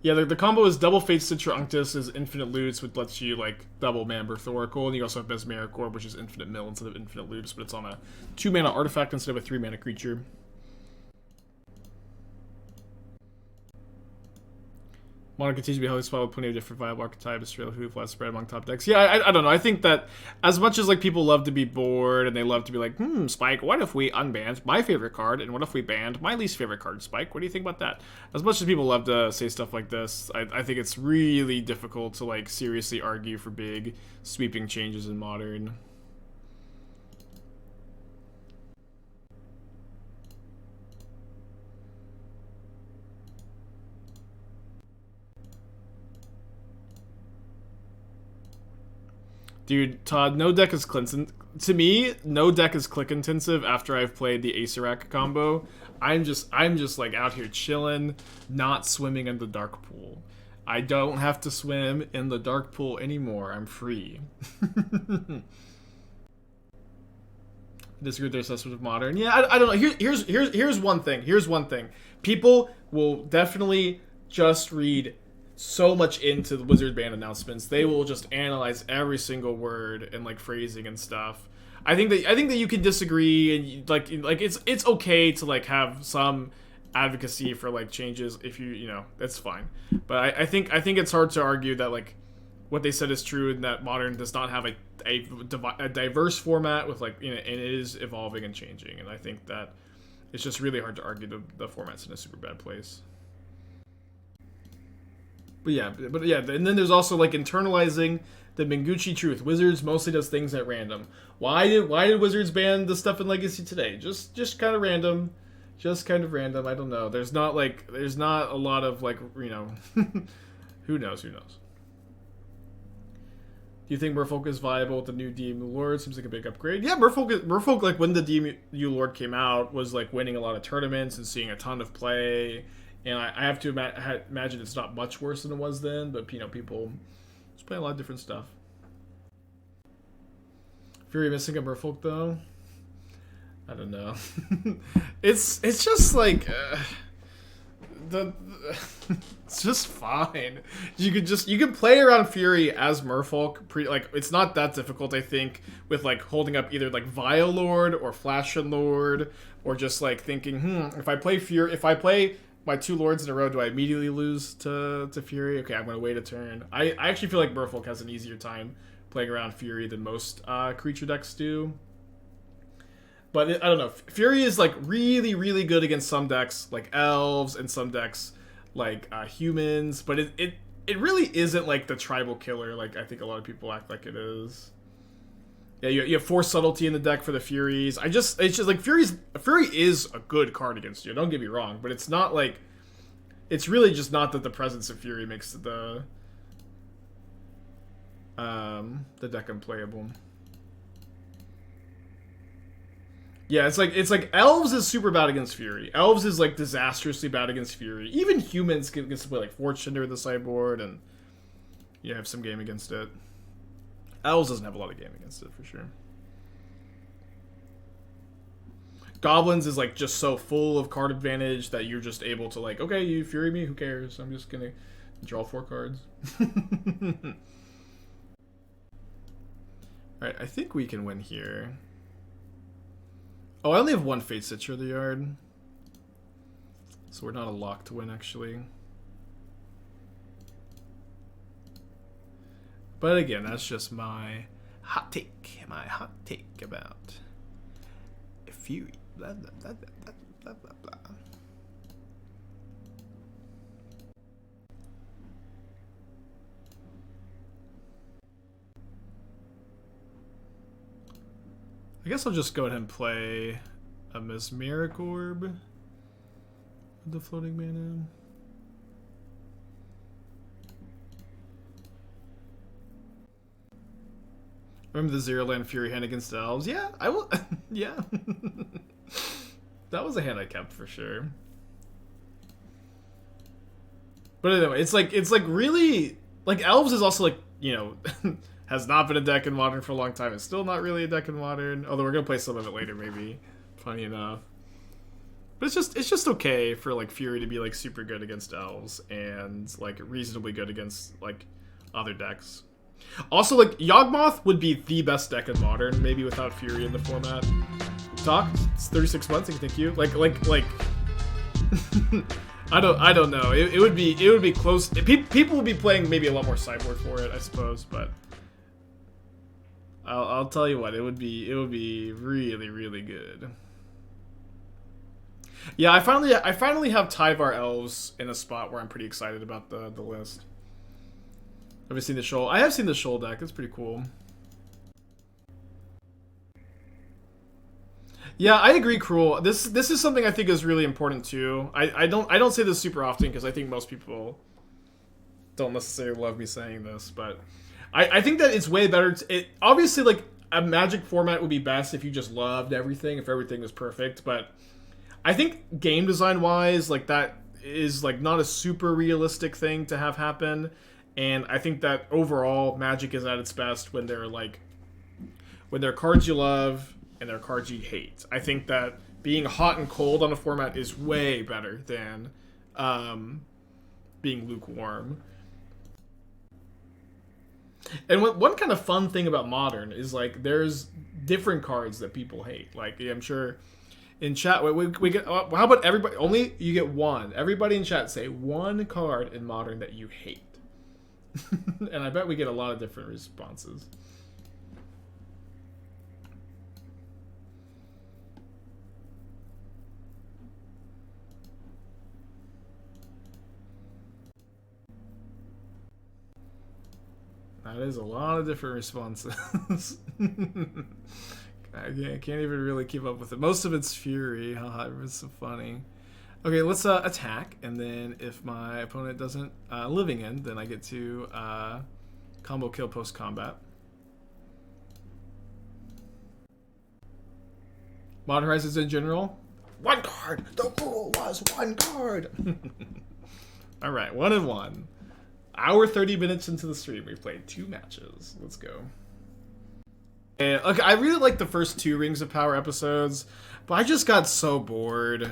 Yeah, the combo is double Fatestitcher Unctus is infinite loots, which lets you like double Mamberth Oracle, and you also have Mesmeric Orb, which is infinite mill instead of infinite loops, but it's on a 2-mana artifact instead of a 3-mana creature. Modern continues to be highly spot with plenty of different viable archetypes, relatively flat spread among top decks. Yeah, I don't know. I think that as much as like people love to be bored and they love to be like, Spike, what if we unbanned my favorite card and what if we banned my least favorite card, Spike? What do you think about that? As much as people love to say stuff like this, I think it's really difficult to like seriously argue for big sweeping changes in Modern. Dude, Todd, no deck is to me, no deck is click intensive after I've played the Acerak combo. I'm just like out here chilling, not swimming in the dark pool. I don't have to swim in the dark pool anymore. I'm free. Disagree with their assessment of Modern. Yeah, I don't know. Here's one thing. Here's one thing. People will definitely just read so much into the Wizard Band announcements. They will just analyze every single word and like phrasing and stuff. I think that you can disagree and like it's okay to like have some advocacy for like changes if you know that's fine. But I think it's hard to argue that like what they said is true and that Modern does not have a diverse format with like and it is evolving and changing. And I think that it's just really hard to argue the format's in a super bad place. But yeah, and then there's also like internalizing the Minguchi truth. Wizards mostly does things at random. Why did Wizards ban the stuff in Legacy today? Just kind of random. Just kind of random. I don't know. There's not a lot of like, you know, who knows? Do you think Merfolk is viable with the new DMU Lord? Seems like a big upgrade. Yeah, Merfolk like when the DMU Lord came out was like winning a lot of tournaments and seeing a ton of play. And I have to imagine it's not much worse than it was then, but you know, people just play a lot of different stuff. Fury missing a Merfolk though? I don't know. it's just like it's just fine. You can play around Fury as Merfolk. Like it's not that difficult, I think, with like holding up either like Vile Lord or Flashin' Lord, or just like thinking, if I play my 2 lords in a row, do I immediately lose to Fury? Okay, I'm going to wait a turn. I actually feel like Merfolk has an easier time playing around Fury than most creature decks do. But I don't know. Fury is like really, really good against some decks like elves and some decks like humans. But it really isn't like the tribal killer like I think a lot of people act like it is. Yeah, you have Force Subtlety in the deck for the Furies. It's just like Fury is a good card against you. Don't get me wrong, but it's not like it's really just not that the presence of Fury makes the deck unplayable. Yeah, it's like Elves is super bad against Fury. Elves is like disastrously bad against Fury. Even humans can play like Fortuner in the sideboard and you have some game against it. Elves doesn't have a lot of game against it, for sure. Goblins is like just so full of card advantage that you're just able to like, okay, you Fury me, who cares? I'm just gonna draw 4 cards. Alright, I think we can win here. Oh, I only have 1 Fatestitcher in the yard. So we're not a lock to win, actually. But again, that's just my hot take. My hot take about Fury. Blah, blah, blah, blah, blah, blah, blah. I guess I'll just go ahead and play a Mesmeric Orb with the floating mana. Remember the Zero Land Fury hand against Elves? Yeah, I will. Yeah. That was a hand I kept for sure. But anyway, it's like really like Elves is also like, you know, Has not been a deck in Modern for a long time. It's still not really a deck in Modern. Although we're gonna play some of it later, maybe. Funny enough. But it's just okay for like Fury to be like super good against elves and like reasonably good against like other decks. Also, like Yawgmoth would be the best deck in Modern, maybe without Fury in the format. Doc, it's 36 months. I can thank you. Like. I don't know. It would be close. People would be playing maybe a lot more sideboard for it, I suppose. But I'll tell you what, it would be really, really good. Yeah, I finally have Tyvar elves in a spot where I'm pretty excited about the list. Have you seen the Shoal? I have seen the Shoal deck. It's pretty cool. Yeah, I agree, Cruel. This is something I think is really important too. I don't say this super often because I think most people don't necessarily love me saying this, but I think that it's way better. Obviously, like a Magic format would be best if you just loved everything, if everything was perfect. But I think game design wise, like that is like not a super realistic thing to have happen. And I think that overall, Magic is at its best when there are cards you love and there are cards you hate. I think that being hot and cold on a format is way better than being lukewarm. And one kind of fun thing about Modern is like there's different cards that people hate. Like I'm sure in chat we get. How about everybody? Only you get one. Everybody in chat say one card in Modern that you hate. And I bet we get a lot of different responses. That is a lot of different responses. I can't even really keep up with it. Most of it's Fury. Haha, it's so funny. Okay, let's attack, and then if my opponent doesn't living in, then I get to combo kill post combat. Modern Horizons in general, one card. The rule was one card. All right, 1-1. Hour 30 minutes into the stream, we played 2 matches. Let's go. And okay, I really like the first 2 Rings of Power episodes, but I just got so bored.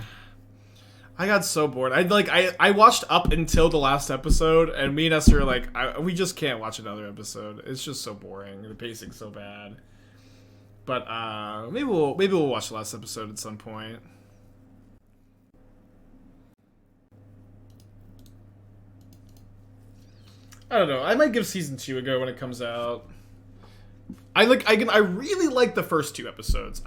I watched up until the last episode, and me and Esther are like, we just can't watch another episode. It's just so boring. The pacing's so bad. But maybe we'll watch the last episode at some point. I don't know. I might give season 2 a go when it comes out. I really like the first 2 episodes.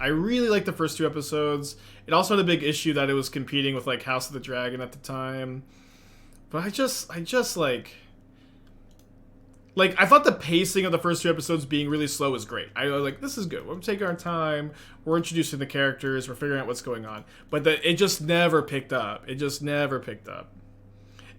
It also had a big issue that it was competing with like House of the Dragon at the time. But I just like I thought the pacing of the first 2 episodes being really slow was great. I was like, this is good. We're taking our time. We're introducing the characters. We're figuring out what's going on. But it just never picked up.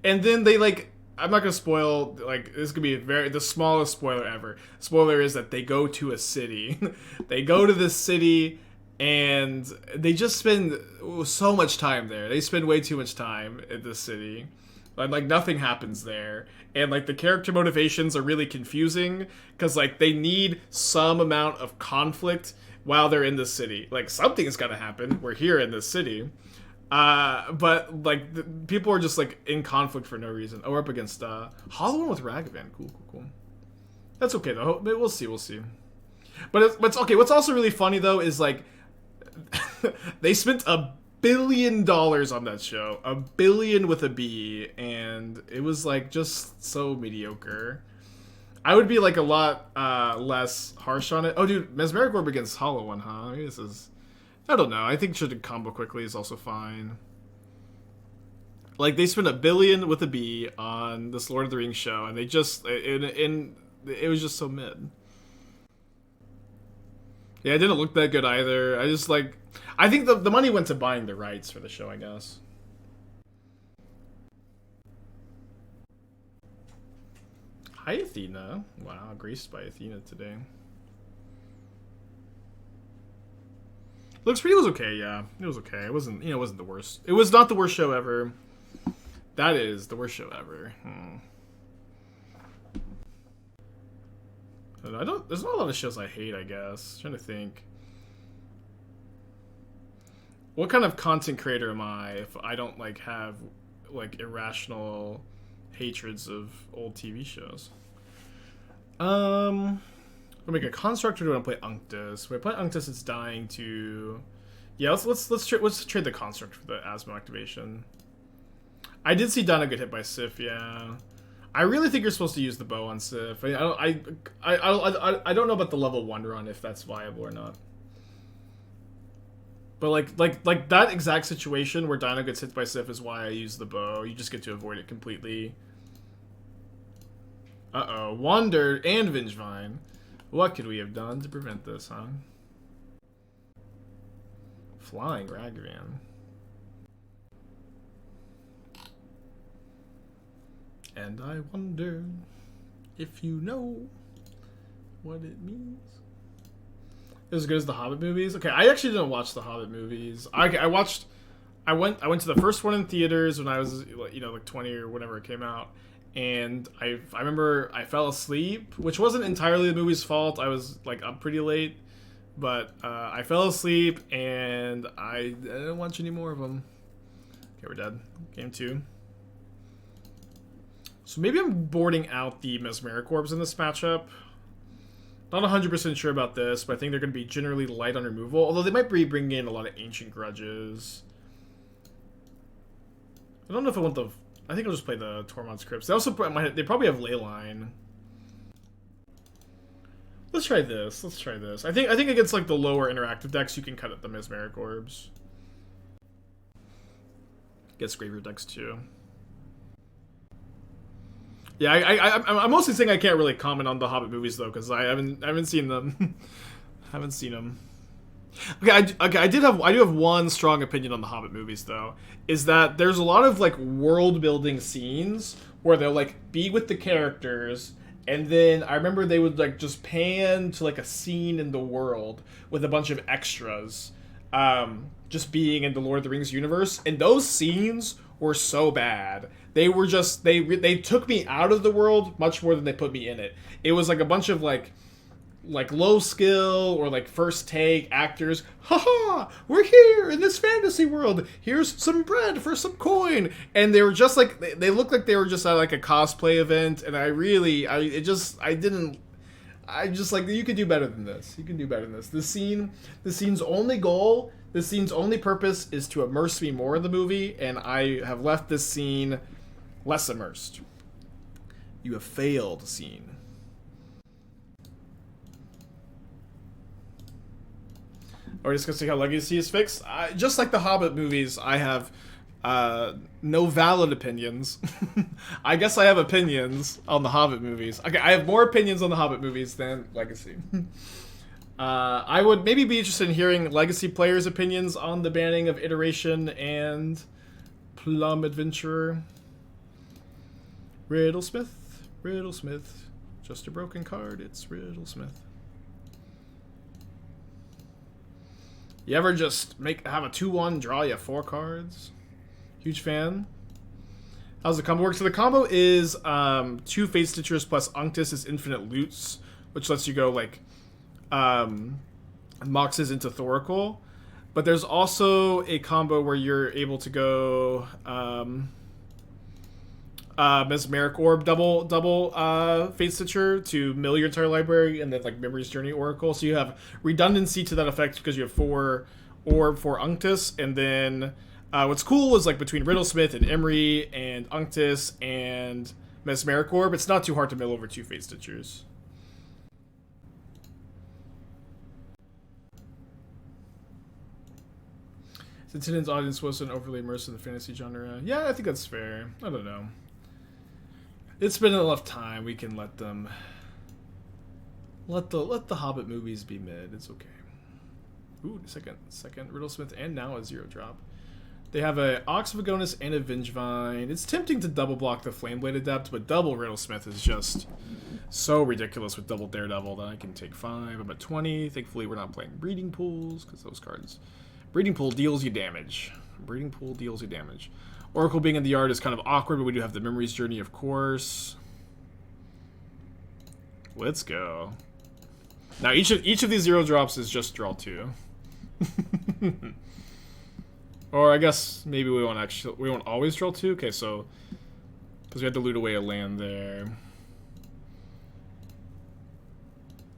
And then they I'm not gonna spoil, this could be the smallest spoiler ever. Spoiler is that they go to a city. They go to this city, and they just spend so much time there. They spend way too much time in this city. Like nothing happens there. And, the character motivations are really confusing, because, they need some amount of conflict while they're in this city. Something is gonna happen. We're here in this city. But people are just in conflict for no reason. Oh, we're up against Hollow One with Ragavan. Cool. That's okay though. We'll see. But it's okay. What's also really funny though is they spent $1 billion on that show, $1 billion with a B, and it was just so mediocre. I would be a lot less harsh on it. Oh, dude, Mesmeric Orb against Hollow One, huh? Maybe this is. I don't know. I think should combo quickly is also fine. They spent $1 billion with a B on this Lord of the Rings show, and they just it was just so mid. Yeah, it didn't look that good either. I think the money went to buying the rights for the show, I guess. Hi, Athena. Wow, graced by Athena today. Looks pretty was okay, yeah. It was okay. It wasn't the worst. It was not the worst show ever. That is the worst show ever. I don't. There's not a lot of shows I hate. I guess. Trying to think. What kind of content creator am I if I don't like have like irrational hatreds of old TV shows? I'll make a constructor. Do I want to play Unctus? When I play Unctus, it's dying to. Yeah, let's trade the construct for the Asmo activation. I did see Donna get hit by Sif. Yeah, I really think you're supposed to use the bow on Sif. I don't know about the level 1 run if that's viable or not. But like that exact situation where Dino gets hit by Sif is why I use the bow. You just get to avoid it completely. Uh-oh. Wander and Vengevine. What could we have done to prevent this, huh? Flying Ragavan. And I wonder if you know what it means. As good as the Hobbit movies? Okay, I actually didn't watch the Hobbit movies. I went to the first one in theaters when I was, you know, like 20 or whenever it came out. And I remember I fell asleep, which wasn't entirely the movie's fault. I was like up pretty late, but I fell asleep and I didn't watch any more of them. Okay, we're dead. Game 2. So maybe I'm boarding out the Mesmeric Orbs in this matchup. Not 100% sure about this, but I think they're going to be generally light on removal. Although they might be bringing in a lot of Ancient Grudges. I don't know if I want the... I think I'll just play the Tormod's Crypts. They also they probably have Leyline. Let's try this. Let's try this. I think against like the lower interactive decks, you can cut at the Mesmeric Orbs. Gets Graveyard decks too. Yeah, I'm mostly saying I can't really comment on the Hobbit movies though, because I haven't seen them. Haven't seen them. Okay, I do have one strong opinion on the Hobbit movies though, is that there's a lot of like world building scenes where they'll like be with the characters, and then I remember they would like just pan to like a scene in the world with a bunch of extras, just being in the Lord of the Rings universe, and those scenes were so bad. They were just they took me out of the world much more than they put me in it. It was like a bunch of like low skill or like first take actors. Haha, we're here in this fantasy world. Here's some bread for some coin. And they were just like they looked like they were just at like a cosplay event, and I just like, you could do better than this. You can do better than this. The scene's only goal, the scene's only purpose is to immerse me more in the movie, and I have left this scene less immersed. You have failed, scene. Are we just going to see how Legacy is fixed? Just like the Hobbit movies, I have no valid opinions. I guess I have opinions on the Hobbit movies. Okay, I have more opinions on the Hobbit movies than Legacy. I would maybe be interested in hearing Legacy players' opinions on the banning of Iteration and Plum Adventurer. Riddlesmith. Just a broken card, it's Riddlesmith. You ever just have a 2-1, draw you 4 cards? Huge fan. How's the combo work? So the combo is 2 Fatestitchers plus Unctus is infinite loots, which lets you go like Moxes into Thoracle. But there's also a combo where you're able to go Mesmeric Orb double Fatestitcher to mill your entire library, and then like Memory's Journey Oracle. So you have redundancy to that effect because you have 4 Orb for Unctus, and then what's cool is like between Riddlesmith and Emry and Unctus and Mesmeric Orb, it's not too hard to mill over 2 Fatestitchers. Since Hiden's audience wasn't overly immersed in the fantasy genre, yeah, I think that's fair. I don't know. It's been enough time. We can let them let the Hobbit movies be mid. It's okay. Ooh, second Riddlesmith, and now a 0-drop. They have a Ox of Agonis and a Vengevine. It's tempting to double block the Flameblade Adept, but double Riddlesmith is just so ridiculous with double Daredevil that I can take 5. I'm at 20. Thankfully, we're not playing Breeding Pools because those cards. Breeding Pool deals you damage. Breeding Pool deals you damage. Oracle being in the yard is kind of awkward, but we do have the Memory's Journey, of course. Let's go. Now each of these 0 drops is just draw 2. Or I guess maybe we won't always draw 2. Okay, so because we had to loot away a land there.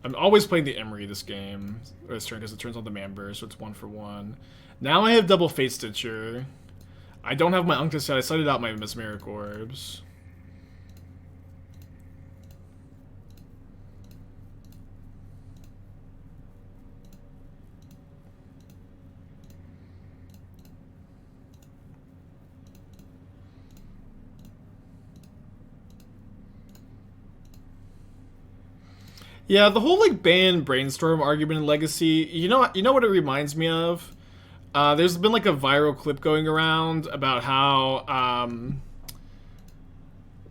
I'm always playing the Emry this game, or this turn, because it turns on the Mamber, so it's 1 for 1. Now I have double Fatestitcher. I don't have my Unctus yet. I cited out my Mesmeric Orbs. Yeah, the whole like ban brainstorm argument in Legacy, you know what it reminds me of? There's been like a viral clip going around about how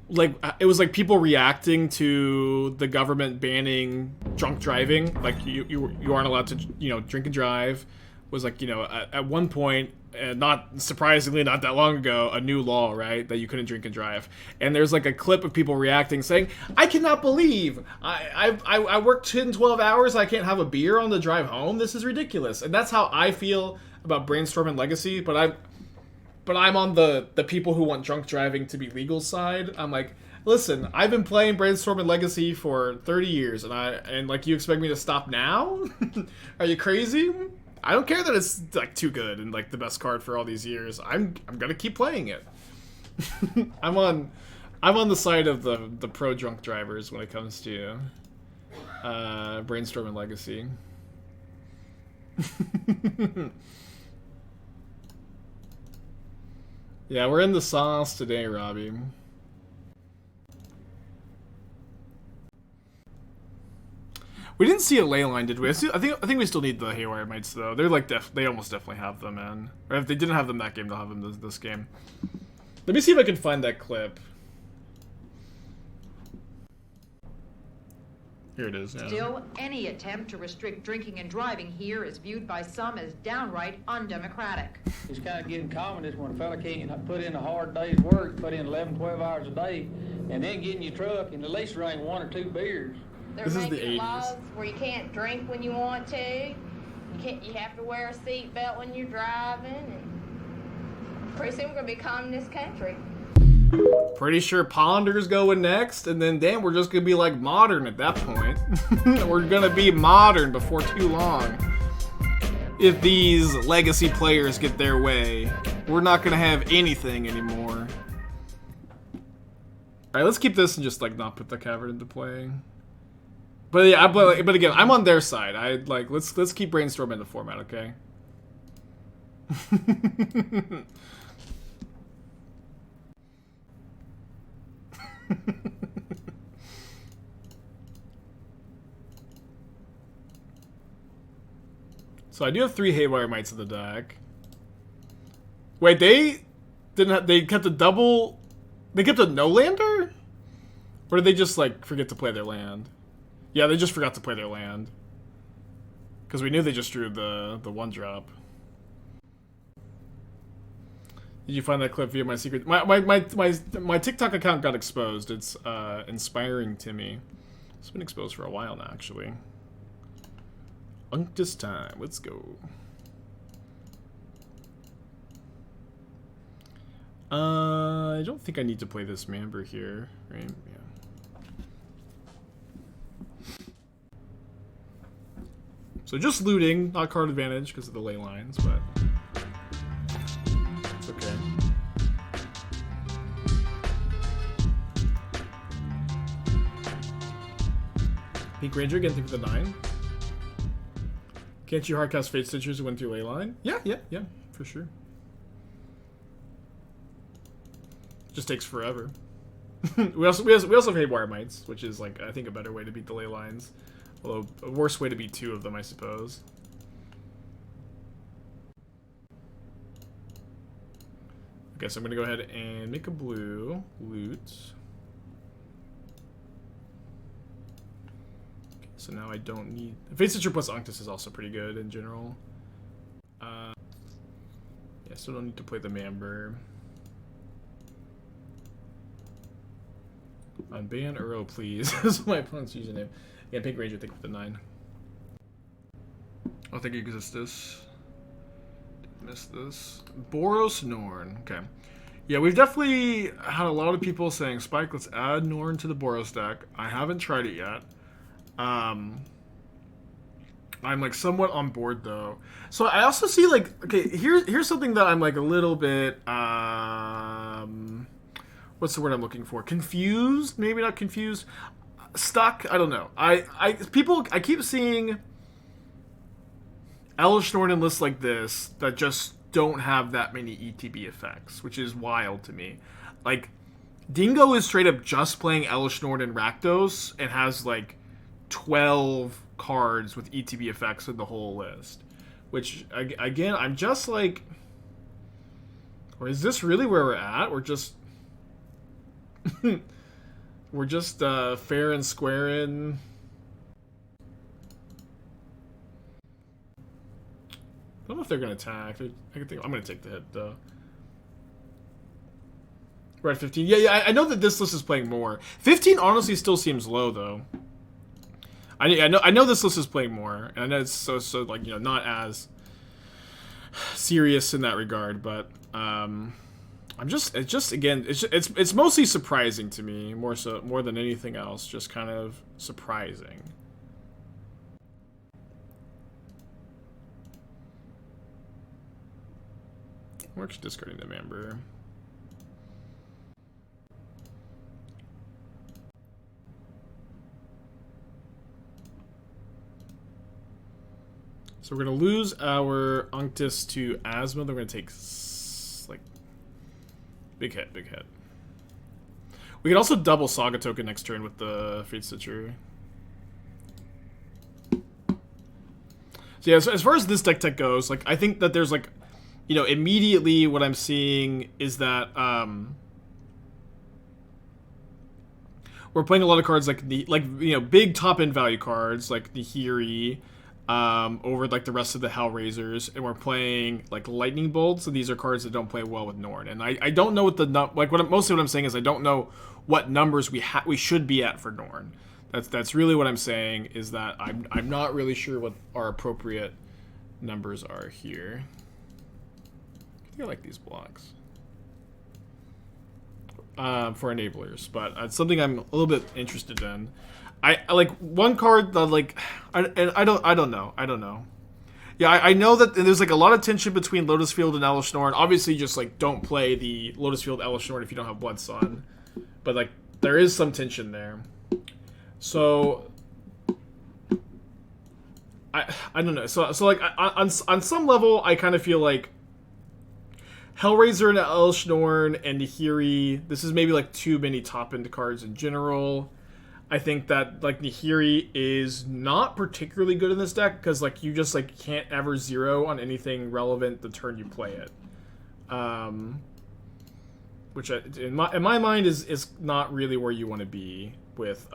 like it was like people reacting to the government banning drunk driving, like you aren't allowed to, you know, drink and drive. Was like, you know, at one point, not surprisingly, not that long ago, a new law, right, that you couldn't drink and drive. And there's like a clip of people reacting, saying, "I cannot believe I worked 10, 12 hours. I can't have a beer on the drive home. This is ridiculous." And that's how I feel about Brainstorm and Legacy. But I'm on the people who want drunk driving to be legal side. I'm like, listen, I've been playing Brainstorm and Legacy for 30 years, and like, you expect me to stop now? Are you crazy? I don't care that it's like too good and like the best card for all these years. I'm gonna keep playing it. I'm on the side of the pro drunk drivers when it comes to Brainstorm and Legacy. Yeah, we're in the sauce today, Robbie. We didn't see a ley line, did we? I think we still need the Haywire Mites though. They're like they almost definitely have them, man. Or if they didn't have them that game, they'll have them this game. Let me see if I can find that clip. Here it is. Yeah. Still, any attempt to restrict drinking and driving here is viewed by some as downright undemocratic. It's kind of getting common is when a fella can't put in a hard day's work, put in 11, 12 hours a day, and then get in your truck and at least drink 1 or 2 beers. They're This is the making 80s. laws where you can't drink when you want to. You have to wear a seatbelt when you're driving. And pretty soon we're gonna be communist country. Pretty sure Ponder's going next, and then damn, we're just gonna be like modern at that point. We're gonna be modern before too long. If these legacy players get their way, we're not gonna have anything anymore. Alright, let's keep this and just like not put the cavern into play. But yeah, but again, I'm on their side. I like let's keep brainstorming the format, okay? So I do have 3 Haywire Mites in the deck. Wait, they didn't have, they kept a double, they kept a no-lander? Or did they just like forget to play their land? Yeah, they just forgot to play their land. Because we knew they just drew the 1-drop. Did you find that clip via my secret? My TikTok account got exposed. It's Inspiring Timmy. It's been exposed for a while now, actually. Unctus time. Let's go. I don't think I need to play this Mamber here, right? Yeah. So just looting, not card advantage because of the ley lines, but it's okay. Pink Ranger getting for the 9. Can't you hardcast Fatestitchers who went through ley line? Yeah, for sure. Just takes forever. we also have Haywire Mites, which is like I think a better way to beat the ley lines. Although, a worse way to beat 2 of them, I suppose. Okay, so I'm going to go ahead and make a blue loot. Okay, so now I don't need... Fatestitcher plus Unctus is also pretty good in general. Yeah, still don't need to play the Mamber. Unban Uro, please. That's my opponent's username. Yeah, Pink Ranger, think with the 9. I think it exists. Missed this. Boros Norn. Okay. Yeah, we've definitely had a lot of people saying, Spike, let's add Norn to the Boros deck. I haven't tried it yet. I'm like somewhat on board though. So I also see like, okay, here's something that I'm like a little bit what's the word I'm looking for? Confused? Maybe not confused. Stuck? I don't know. I keep seeing Elesh Norn in lists like this that just don't have that many ETB effects, which is wild to me. Like, Dingo is straight up just playing Elesh Norn and Rakdos and has like 12 cards with ETB effects in the whole list. Which, again, I'm just like... Or is this really where we're at? We're just... we're just fair and square in... I don't know if they're going to attack. I'm going to take the hit, though. We're at 15. Yeah, I know that this list is playing more. 15 honestly still seems low, though. I know this list is playing more, and I know it's so like, you know, not as serious in that regard, but it's mostly surprising to me, more than anything else, just kind of surprising. We're actually discarding the Amber. So we're going to lose our Unctus to Asthma. Then we're going to take, like, big hit. We can also double Saga token next turn with the Fatestitcher. So yeah, as far as this deck goes, like, I think that there's, like, you know, immediately what I'm seeing is that we're playing a lot of cards like big top-end value cards like the Nihiri over like the rest of the Hellraisers, and we're playing like Lightning Bolts, and these are cards that don't play well with Norn. And I don't know what mostly what I'm saying is I don't know what numbers we should be at for Norn. That's really what I'm saying, is that I'm not really sure what our appropriate numbers are here. I think I like these blocks for enablers, but it's something I'm a little bit interested in. I like one card that like I don't know. Yeah, I know that there's like a lot of tension between Lotus Field and Elesh Norn. Obviously, just like don't play the Lotus Field Elesh Norn if you don't have Blood Sun, but like there is some tension there. So I don't know. So like on some level, I kind of feel like Hellraiser and Elesh Norn and Nihiri, this is maybe like too many top-end cards in general. I think that like Nihiri is not particularly good in this deck because like you just like can't ever zero on anything relevant the turn you play it. Which in my mind is not really where you want to be with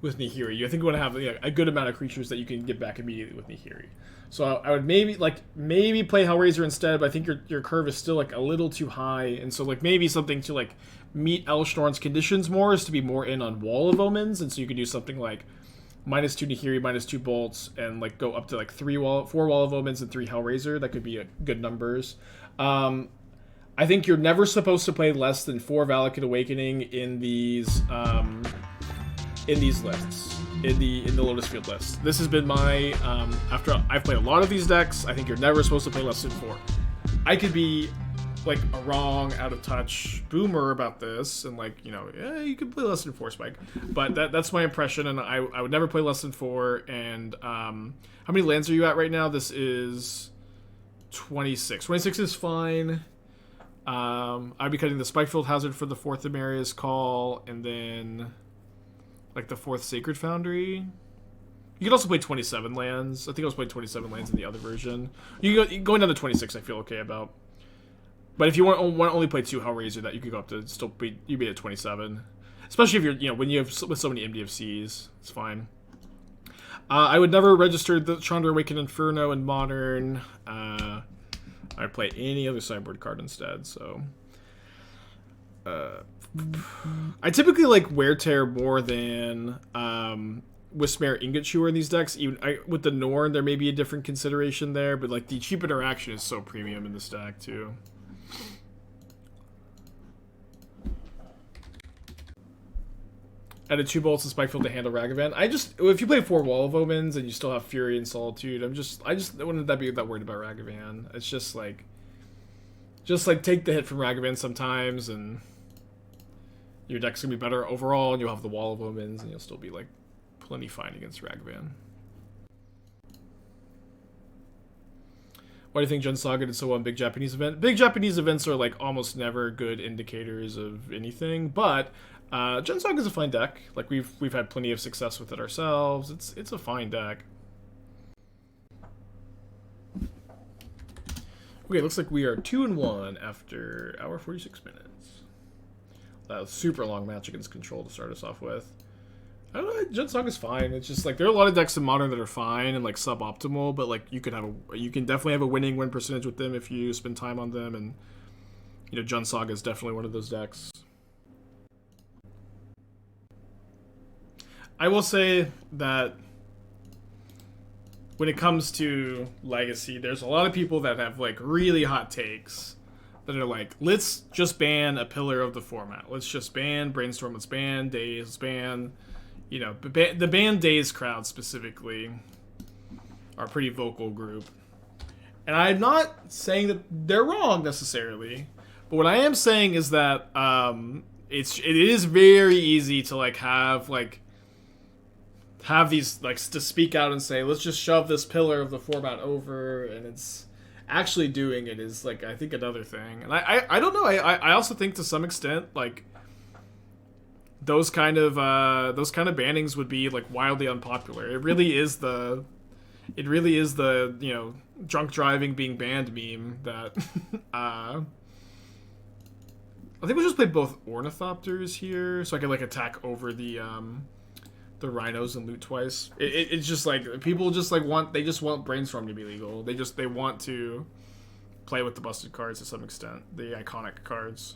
Nihiri. I think you want to have a good amount of creatures that you can get back immediately with Nihiri. So I would maybe play Hellraiser instead, but I think your curve is still like a little too high, and so like maybe something to like meet Elesh Norn's conditions more is to be more in on Wall of Omens, and so you could do something like -2 Nihiri, -2 bolts, and like go up to like 4 Wall of Omens and 3 Hellraiser. That could be good numbers. I think you're never supposed to play less than 4 Valakut Awakening in these lists. In the Lotus Field list. This has been my, after I've played a lot of these decks, I think you're never supposed to play less than 4. I could be, like, a wrong, out of touch boomer about this, and like, you know, yeah, you could play less than 4, Spike. But that's my impression, and I would never play less than 4, and, how many lands are you at right now? This is 26. 26 is fine. I'd be cutting the Spikefield Hazard for the 4th Emeria's Call, and then like the 4th Sacred Foundry. You could also play 27 lands. I think I was playing 27 lands in the other version. Going down to 26 I feel okay about. But if you want to only play 2 Hellraiser, that you could go up to you'd be at 27. Especially if you're, when you have with so many MDFCs, it's fine. I would never register the Chandra Awakened Inferno in Modern. I'd play any other sideboard card instead, so I typically like Wear Tear more than Wismare Ingot Chewer in these decks. Even with the Norn, there may be a different consideration there, but like the cheap interaction is so premium in this deck too. Added 2 bolts and Spikefield to handle Ragavan. If you play 4 Wall of Omens and you still have Fury and Solitude, I just wouldn't be that worried about Ragavan. It's just like take the hit from Ragavan sometimes, and your deck's gonna be better overall, and you'll have the Wall of Omens, and you'll still be like plenty fine against Ragavan. Why do you think Gen Saga did so well in Big Japanese Event? Big Japanese events are like almost never good indicators of anything, but Gen Saga is a fine deck. Like we've had plenty of success with it ourselves. It's a fine deck. Okay, looks like we are 2-1 after hour 46 minutes. That was super long match against Control to start us off with. I don't know, Gen Saga's fine. It's just like there are a lot of decks in Modern that are fine and like suboptimal, but like you can definitely have a winning win percentage with them if you spend time on them, and you know Gen Saga is definitely one of those decks. I will say that when it comes to Legacy, there's a lot of people that have like really hot takes that are like, let's just ban a pillar of the format. Let's just ban Brainstorm. Let's ban Days. Let's ban, you know, the ban Days crowd specifically are a pretty vocal group. And I'm not saying that they're wrong necessarily, but what I am saying is that it is very easy to like have these like to speak out and say, let's just shove this pillar of the format over, and it's actually doing it is like I think another thing. And I don't know, I also think to some extent like those kind of bannings would be like wildly unpopular. It really is the you know drunk driving being banned meme that I think we'll just play both Ornithopters here so I can like attack over the rhinos and loot twice. It's just like people just like want Brainstorm to be legal. They want to play with the busted cards to some extent, the iconic cards.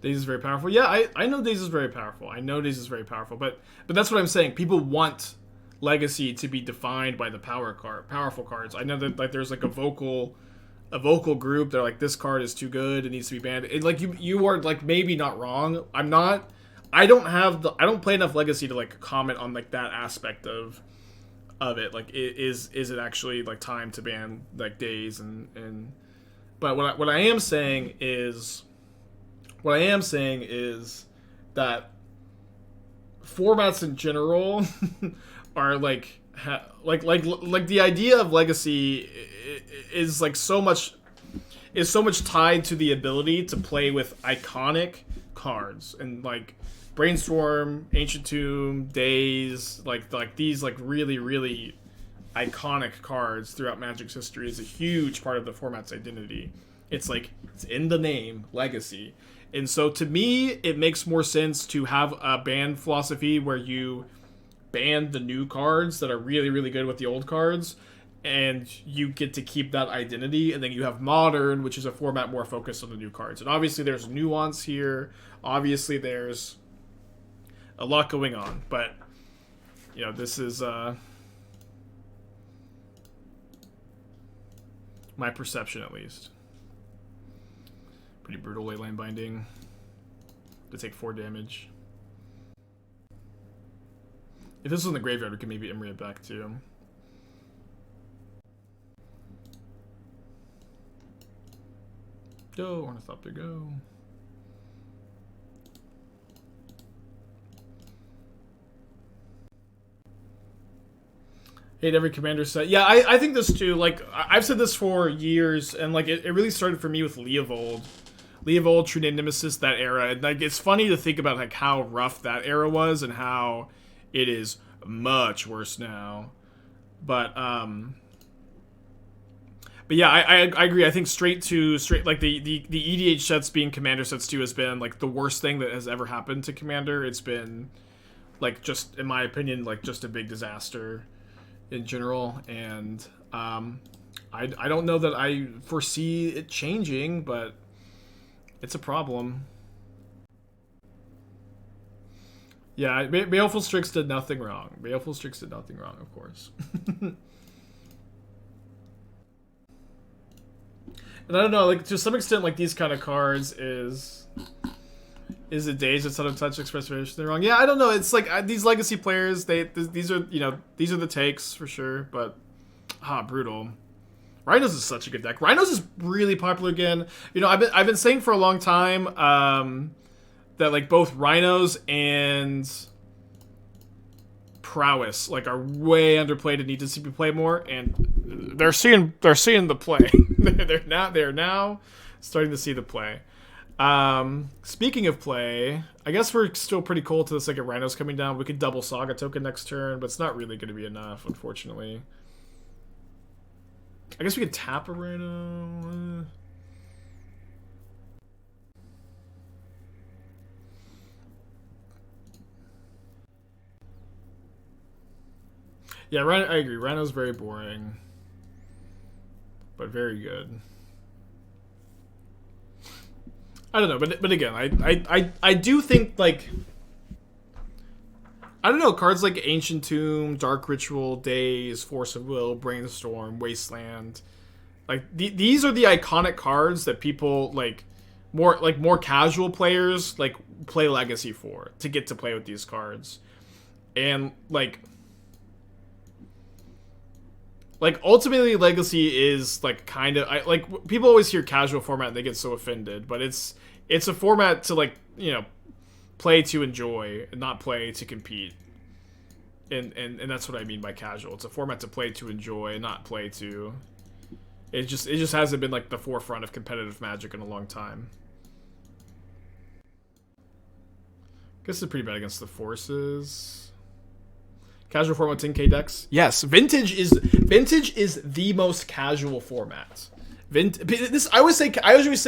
Daze is very powerful. Yeah, I know Daze is very powerful. But that's what I'm saying. People want Legacy to be defined by the powerful cards. I know that like there's like a vocal group. They're like, this card is too good. It needs to be banned. Like you are like maybe not wrong. I don't play enough Legacy to like comment on like that aspect of it. Like is it actually like time to ban like Days and but what I am saying is that formats in general are like the idea of Legacy is like so much tied to the ability to play with iconic cards, and like Brainstorm, Ancient Tomb, Daze, like these like really iconic cards throughout Magic's history is a huge part of the format's identity. It's like it's in the name, Legacy. And so to me, it makes more sense to have a ban philosophy where you ban the new cards that are really good with the old cards, and you get to keep that identity. And then you have Modern, which is a format more focused on the new cards. And obviously there's nuance here. Obviously there's a lot going on. But, you know, this is my perception at least. Pretty brutal leyline binding to take 4 damage. If this was in the graveyard, we could maybe Emry it back too. Go, Ornithopter, go. Hate every commander set. Yeah, I think this too. Like, I've said this for years, and like it really started for me with Leovold, Trinity Nemesis, that era. And like, it's funny to think about like how rough that era was and how it is much worse now. But yeah, I agree. I think straight like the EDH sets being commander sets too has been like the worst thing that has ever happened to Commander. It's been like, just in my opinion, like just a big disaster in general. And I don't know that I foresee it changing, but it's a problem. Yeah, Baleful Strix did nothing wrong. Baleful Strix did nothing wrong, of course. And I don't know, like, to some extent, like, these kind of cards is it Days that sort of touch expression wrong? Yeah, I don't know. It's like, these Legacy players, these are, you know, these are the takes, for sure, but, brutal. Rhinos is such a good deck. Rhinos is really popular again. You know, I've been saying for a long time, that, like, both Rhinos and Prowess, like, are way underplayed and need to see play more, and they're seeing the play. they're now starting to see the play. Speaking of play, I guess we're still pretty cold to the second Rhinos coming down. We could double Saga token next turn, but it's not really going to be enough, unfortunately. I guess we could tap a Rhino. Yeah, I agree. Rhino's very boring, but very good. I don't know, but again, I do think, like, I don't know, cards like Ancient Tomb, Dark Ritual, Days, Force of Will, Brainstorm, Wasteland, like these are the iconic cards that people more casual players like play Legacy for, to get to play with these cards, and like ultimately Legacy is like kind of like people always hear casual format and they get so offended, but it's a format to, like, you know, play to enjoy and not play to compete, and that's what I mean by casual. It's a format to play to enjoy and not play to. It just hasn't been, like, the forefront of competitive Magic in a long time. I guess it's pretty bad against the Forces. Casual format 10k decks? Yes, Vintage is the most casual format. I always say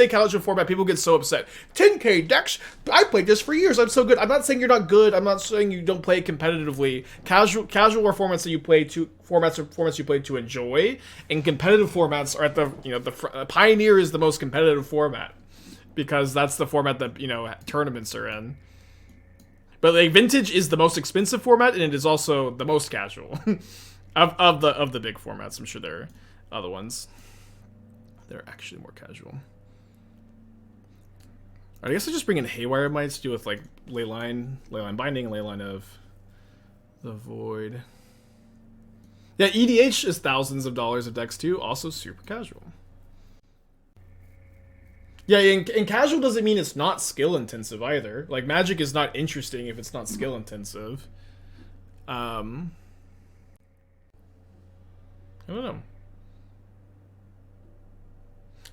casual format. People get so upset. 10k decks. I played this for years. I'm so good. I'm not saying you're not good. I'm not saying you don't play it competitively. Casual are formats that you play to formats you play to enjoy, and competitive formats are at the, you know, the Pioneer is the most competitive format because that's the format that, you know, tournaments are in. But, like, Vintage is the most expensive format, and it is also the most casual of the big formats. I'm sure there are other ones that are actually more casual. Alright, I guess I'll just bring in Haywire Mite to do with, like, Leyline Binding, and Leyline of the Void. Yeah, EDH is thousands of dollars of decks too, also super casual. Yeah, and casual doesn't mean it's not skill intensive either. Like, Magic is not interesting if it's not skill intensive. I don't know.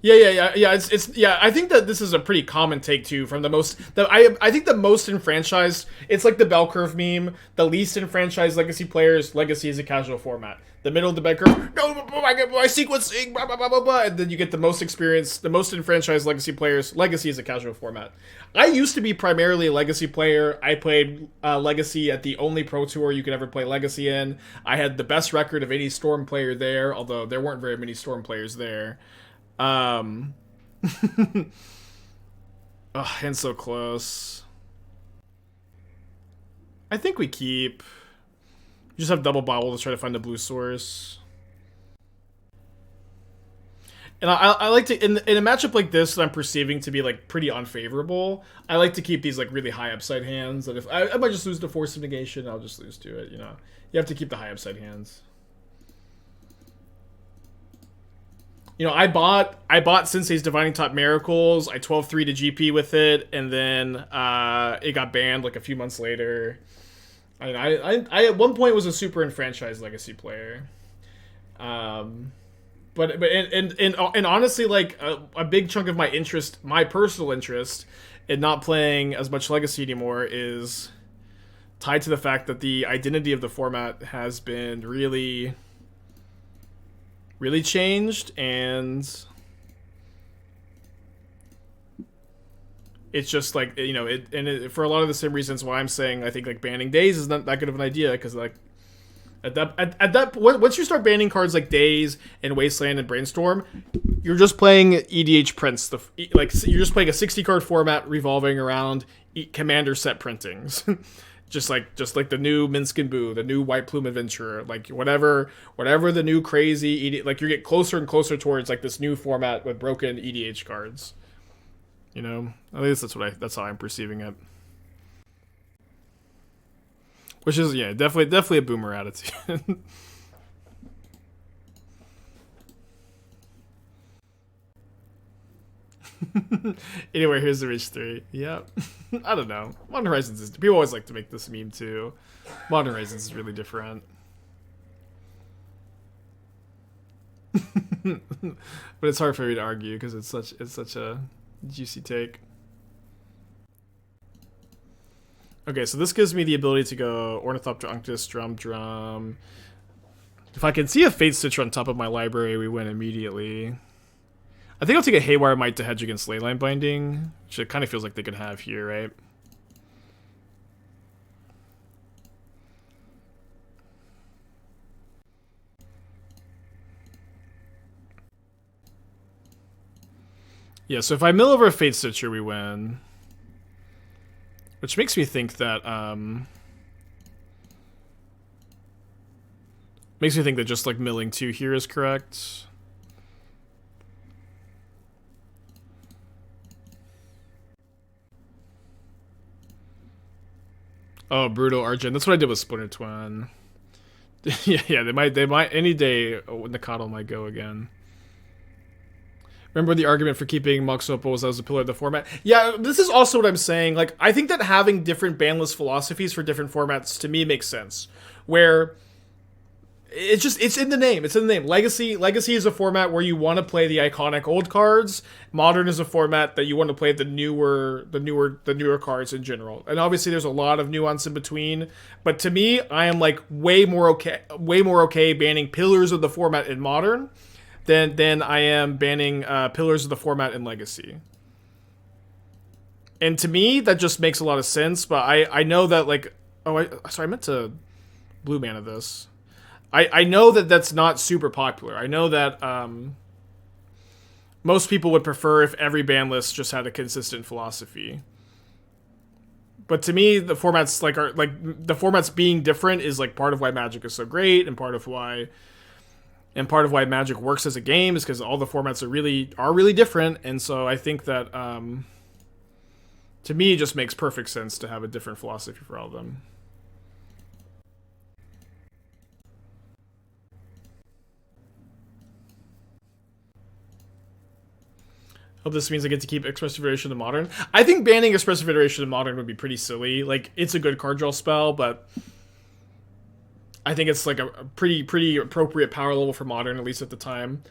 Yeah. Yeah. I think that this is a pretty common take too. From the most, I think the most enfranchised. It's like the bell curve meme. The least enfranchised Legacy players. Legacy is a casual format. The middle of the bell curve. No, my sequencing. Blah, blah, blah, blah, blah, and then you get the most experienced, the most enfranchised Legacy players. Legacy is a casual format. I used to be primarily a Legacy player. I played Legacy at the only Pro Tour you could ever play Legacy in. I had the best record of any Storm player there, although there weren't very many Storm players there. And so close. I think we keep. You just have double Bauble to try to find a blue source. And I like to, in a matchup like this that I'm perceiving to be, like, pretty unfavorable, I like to keep these, like, really high upside hands. That if I might just lose to Force of Negation, I'll just lose to it, you know. You have to keep the high upside hands. You know, I bought Sensei's Divining Top Miracles. I 12-3 to GP with it, and then it got banned like a few months later. I at one point was a super enfranchised Legacy player. But honestly, like, a big chunk of my interest, my personal interest in not playing as much Legacy anymore is tied to the fact that the identity of the format has been really changed, and it's just like, you know, for a lot of the same reasons why I'm saying I think, like, banning Days is not that good of an idea, because, like, Once you start banning cards like Daze and Wasteland and Brainstorm, you're just playing EDH prints. Like you're just playing a 60 card format revolving around commander set printings. just like the new Minsc and Boo, the new White Plume Adventurer, like whatever the new crazy like you get closer and closer towards like this new format with broken EDH cards. You know, at least that's how I'm perceiving it. Which is, yeah, definitely a boomer attitude. Anyway, here's the Rich 3. Yep. I don't know. Modern Horizons is... People always like to make this meme, too. Modern Horizons is really different. But it's hard for me to argue, because it's such a juicy take. Okay, so this gives me the ability to go Ornithopter, Unctus, Drum. If I can see a Fatestitcher on top of my library, we win immediately. I think I'll take a Haywire Mite to hedge against Leyline Binding, which it kind of feels like they could have here, right? Yeah, so if I mill over a Fatestitcher, we win. Which makes me think that, just, like, milling 2 here is correct. Oh, Brutal Argent. That's what I did with Splinter Twin. yeah, they might, any day, Nakatl might go again. Remember the argument for keeping Mox Opals as a pillar of the format? Yeah, this is also what I'm saying. Like, I think that having different banlist philosophies for different formats, to me, makes sense. Where it's in the name. It's in the name. Legacy is a format where you want to play the iconic old cards. Modern is a format that you want to play the newer cards in general. And obviously, there's a lot of nuance in between. But to me, I am like way more okay banning pillars of the format in Modern than I am banning pillars of the format in Legacy. And to me, that just makes a lot of sense. But I know that, like, I meant to blue mana this. I know that that's not super popular. I know that most people would prefer if every ban list just had a consistent philosophy. But to me, the formats the formats being different is like part of why Magic is so great, and part of why Magic works as a game is because all the formats are really different. And so I think that to me, it just makes perfect sense to have a different philosophy for all of them. Hope this means I get to keep Expressive Iteration in Modern. I think banning Expressive Iteration in Modern would be pretty silly. Like, it's a good card draw spell, but I think it's like a pretty appropriate power level for Modern, at least at the time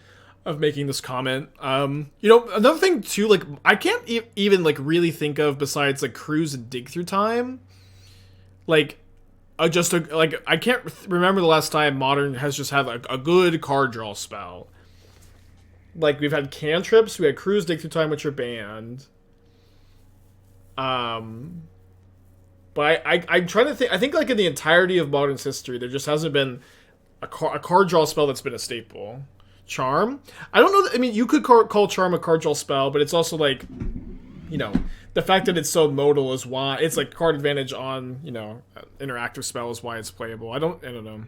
of making this comment. You know, another thing too, like, I can't even like really think of, besides like Cruise and Dig Through Time, like I can't remember the last time Modern has just had like a good card draw spell. Like, we've had cantrips, we had Cruise, Dig Through Time, which are banned. But I'm trying to think. I think, like, in the entirety of Modern's history, there just hasn't been a card draw spell that's been a staple. Charm? I don't know. I mean, you could call Charm a card draw spell, but it's also, like, you know, the fact that it's so modal is why. It's, like, card advantage on, you know, interactive spell is why it's playable. I don't know.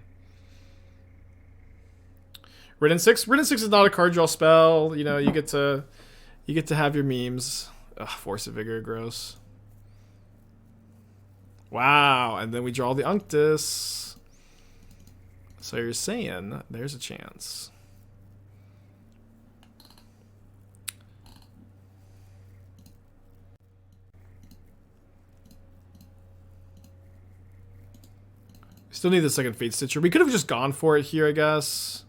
Ridden 6 is not a card draw spell. You know, you get to have your memes. Ugh, Force of Vigor, gross. Wow, and then we draw the Unctus. So you're saying there's a chance. Still need the second Fatestitcher. We could have just gone for it here, I guess.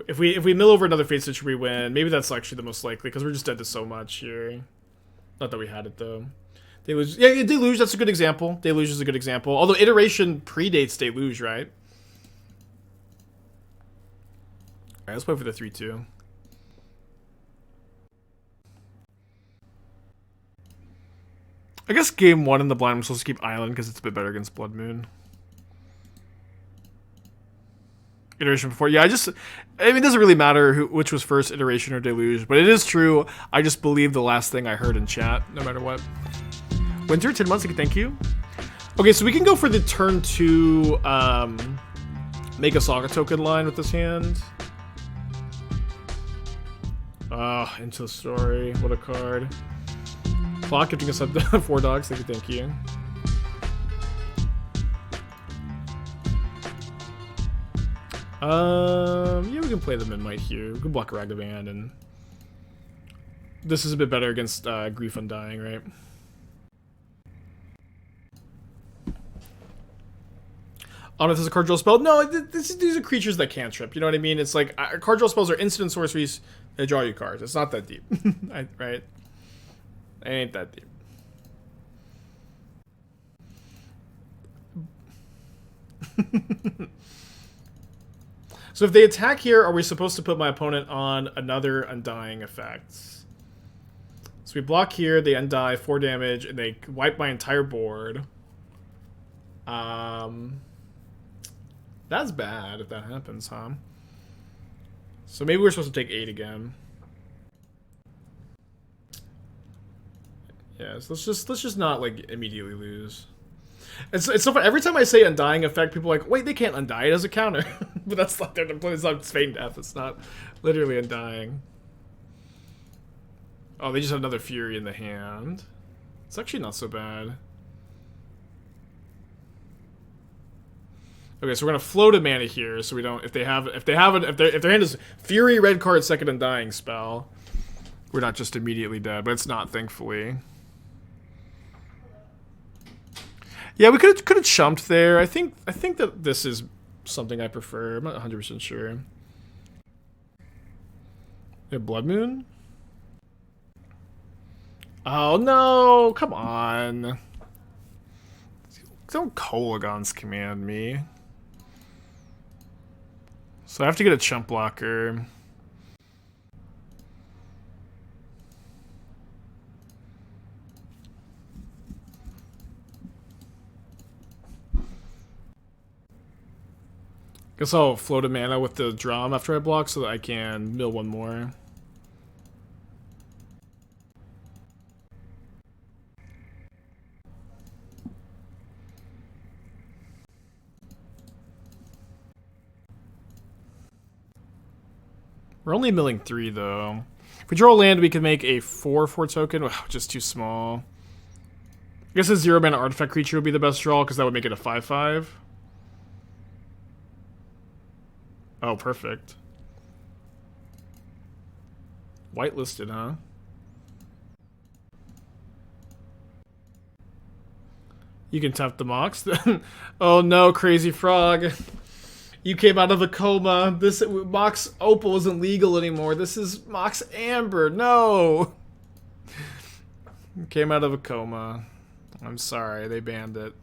If we mill over another Fatestitcher, we win. Maybe that's actually the most likely, because we're just dead to so much here. Not that we had it, though. Deluge. Yeah, Deluge, that's a good example. Deluge is a good example. Although Iteration predates Deluge, right? Alright, let's play for the 3-2. I guess game 1 in the blind, I'm supposed to keep Island, because it's a bit better against Blood Moon. iteration before. Yeah, I mean, it doesn't really matter which was first, iteration or deluge, but it is true. I just believe the last thing I heard in chat, no matter what. Winter, 10 months, thank you. Okay, so we can go for the turn 2, make a Saga token line with this hand. Into the story. What a card. Clock gifting us up 4 dogs, thank you. Yeah, we can play the Memnite here. We can block Ragavan, and this is a bit better against Grief Undying, right? Oh, if this is a card draw spell? No, these are creatures that can't trip. You know what I mean? It's like card draw spells are instant sorceries. They draw you cards. It's not that deep, right? It ain't that deep. So if they attack here, are we supposed to put my opponent on another Undying effect? So we block here, they undie 4 damage, and they wipe my entire board. That's bad if that happens, huh? So maybe we're supposed to take 8 again. Yeah, so let's just not like immediately lose. It's so fun. Every time I say Undying effect, people are like, wait, they can't Undie it as a counter. But that's not their play. It's not Fate and Death. It's not literally Undying. Oh, they just have another Fury in the hand. It's actually not so bad. Okay, so we're gonna float a mana here, so we don't. If their hand is Fury, red card, second Undying spell, we're not just immediately dead. But it's not, thankfully. Yeah, we could have chumped there. I think that this is something I prefer. I'm not 100% sure. Yeah, Blood Moon? Oh no! Come on! Don't Kolaghan's command me. So I have to get a chump blocker. Guess I'll float a mana with the drum after I block so that I can mill 1 more. We're only milling 3 though. If we draw a land, we can make a 4/4 token, which is too small. I guess a 0 mana artifact creature would be the best draw because that would make it a 5/5. Oh, perfect. Whitelisted, huh? You can tap the Mox. Oh no, crazy frog. You came out of a coma. This Mox Opal isn't legal anymore. This is Mox Amber. No. You came out of a coma. I'm sorry, they banned it.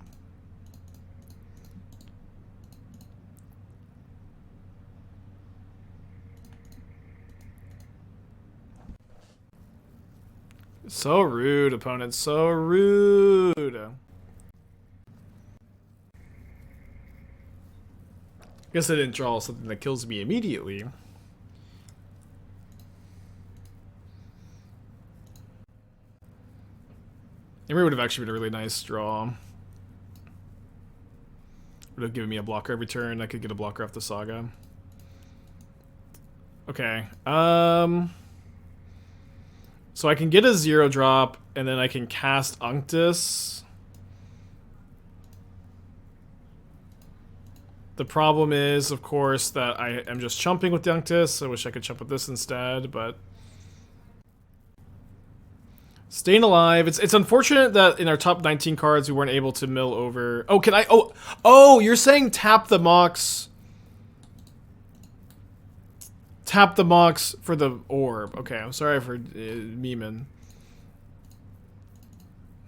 So rude, opponent. So rude. Guess I didn't draw something that kills me immediately. Emry would have actually been a really nice draw. Would have given me a blocker every turn. I could get a blocker off the Saga. Okay. So I can get a 0 drop, and then I can cast Unctus. The problem is, of course, that I am just chumping with the Unctus. I wish I could chump with this instead, but... Staying alive. It's unfortunate that in our top 19 cards we weren't able to mill over... Oh, can I... Oh, you're saying tap the Mox... Tap the Mox for the orb. Okay, I'm sorry for memeing.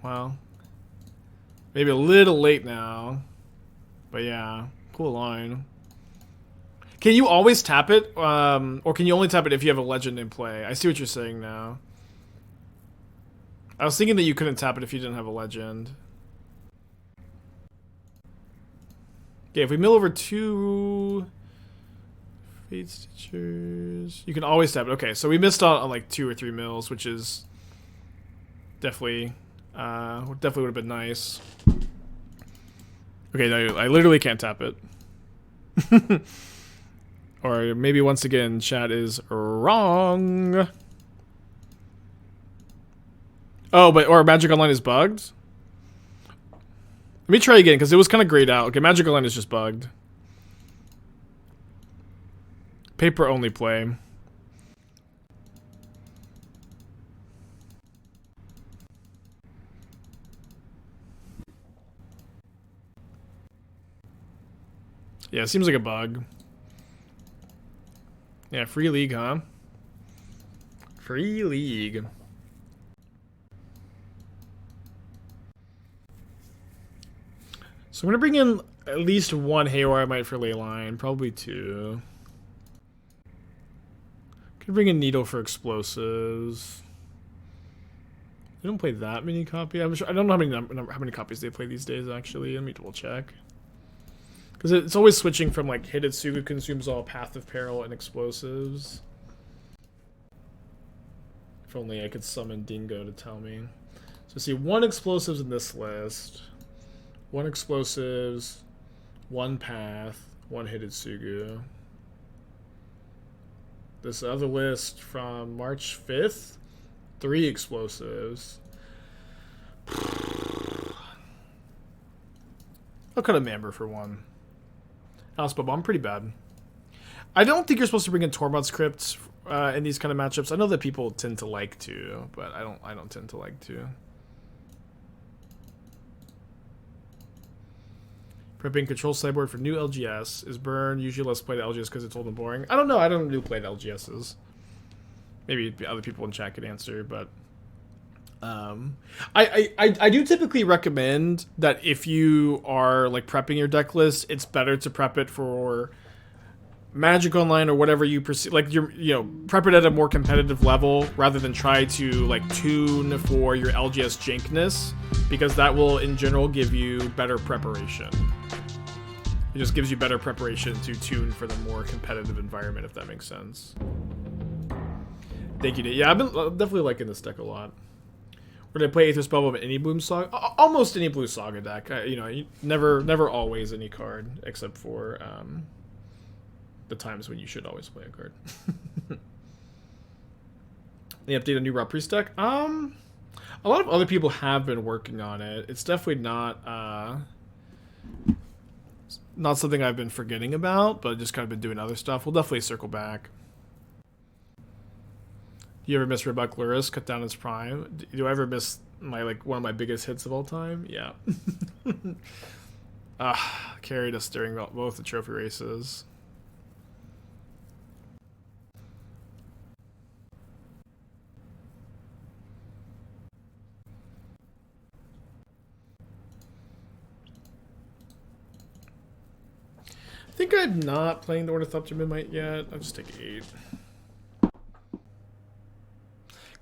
Well, maybe a little late now. But yeah, cool line. Can you always tap it? Or can you only tap it if you have a legend in play? I see what you're saying now. I was thinking that you couldn't tap it if you didn't have a legend. Okay, if we mill over 2... Fatestitchers. You can always tap it. Okay, so we missed out on like 2 or 3 mills, which is definitely would have been nice. Okay, no, I literally can't tap it. Or maybe once again, chat is wrong. Oh, or Magic Online is bugged? Let me try again, because it was kind of grayed out. Okay, Magic Online is just bugged. Paper only play. Yeah, it seems like a bug. Yeah, free league, huh? Free league. So I'm gonna bring in at least 1 Haywire Mite for Leyline, probably 2. Could bring in Needle for explosives. They don't play that many copies. I'm sure, I don't know how many copies they play these days. Actually, let me double check. Because it's always switching from like Hidetsugu consumes all, Path of Peril, and explosives. If only I could summon Dingo to tell me. So see, 1 explosives in this list. 1 explosives, 1 path, 1 Hidetsugu. This other list from March 5th, 3 explosives. I'll cut a Amber for 1. Aether Spellbomb, pretty bad. I don't think you're supposed to bring in Tormod's Crypts in these kind of matchups. I know that people tend to like to, but I don't tend to like to. Prepping control sideboard for new LGS. Is burn usually less played LGS because it's old and boring? I don't know. I don't do play LGSs. Maybe other people in chat could answer, but I do typically recommend that if you are like prepping your deck list, it's better to prep it for Magic Online or whatever you perceive, like prep it at a more competitive level rather than try to like tune for your LGS jankness, because that will in general give you better preparation. It just gives you better preparation to tune for the more competitive environment, if that makes sense. Thank you, Nate. Yeah, I've been definitely liking this deck a lot. Would I play Aether Spellbomb any Bloom Saga? Almost any Blue Saga deck. Never always any card, except for the times when you should always play a card. They update a new Raw Priest deck? A lot of other people have been working on it. It's definitely not something I've been forgetting about, but just kind of been doing other stuff. We'll definitely circle back. Do you ever miss Rebecca Luris cut down its prime? Do I ever miss one of my biggest hits of all time? Yeah. Carried us during both the trophy races. I think I'm not playing the Ornithopter Memnite yet. I'll just take 8.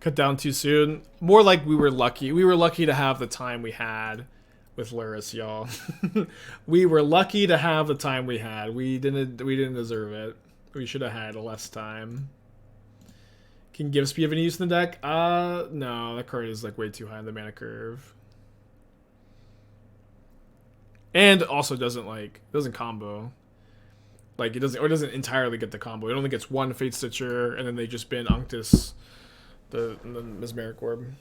Cut down too soon. More like we were lucky. We were lucky to have the time we had with Luris, y'all. We were lucky to have the time we had. We didn't deserve it. We should have had less time. Can Gifts be of any use in the deck? No, that card is like way too high on the mana curve. And also doesn't combo. Like it doesn't entirely get the combo. It only gets 1 Fatestitcher, and then they just bin Unctus, the Mesmeric Orb.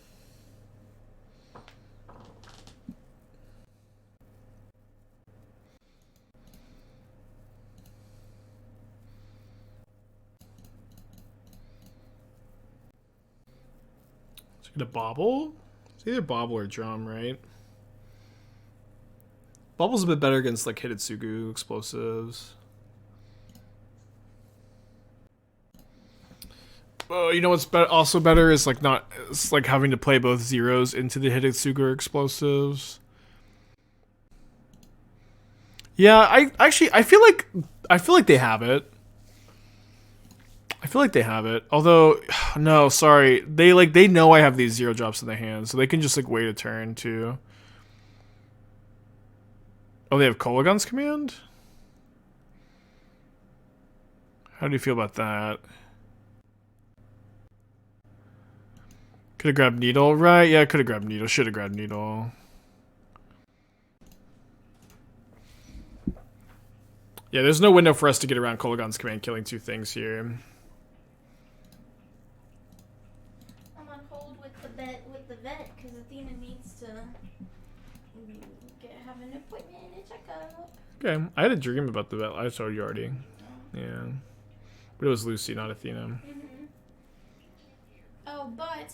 So get a Bauble? It's either Bauble or Drum, right? Bauble's a bit better against like Hidetsugu explosives. Oh, you know what's also better is it's like having to play both zeros into the Hidetsugu explosives. Yeah, I feel like they have it. I feel like they have it. Although, no, sorry, they know I have these 0 drops in their hands, so they can just like wait a turn too. Oh, they have Kolagon's Command? How do you feel about that? Could have grabbed Needle, right? Yeah, I could have grabbed Needle. Should have grabbed Needle. Yeah, there's no window for us to get around Kolaghan's command killing 2 things here. I'm on hold with the vet because Athena needs to have an appointment and a checkup. Okay, I had a dream about the vet. I told you already. Yeah. But it was Lucy, not Athena. Mm-hmm. Oh, but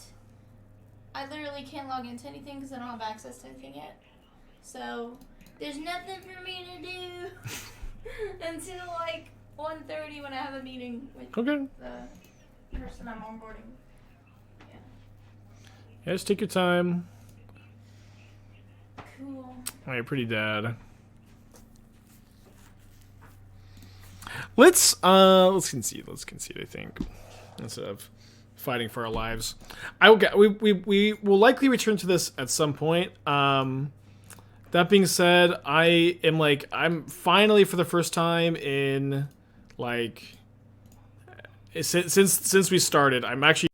I literally can't log into anything because I don't have access to anything yet. So there's nothing for me to do until like 1:30 when I have a meeting with the person I'm onboarding. Yeah, just take your time. Cool. Oh, you're pretty dead. Let's concede. Let's concede, I think. Instead of fighting for our lives. We will likely return to this at some point. That being said, I'm finally for the first time in like since we started, I'm actually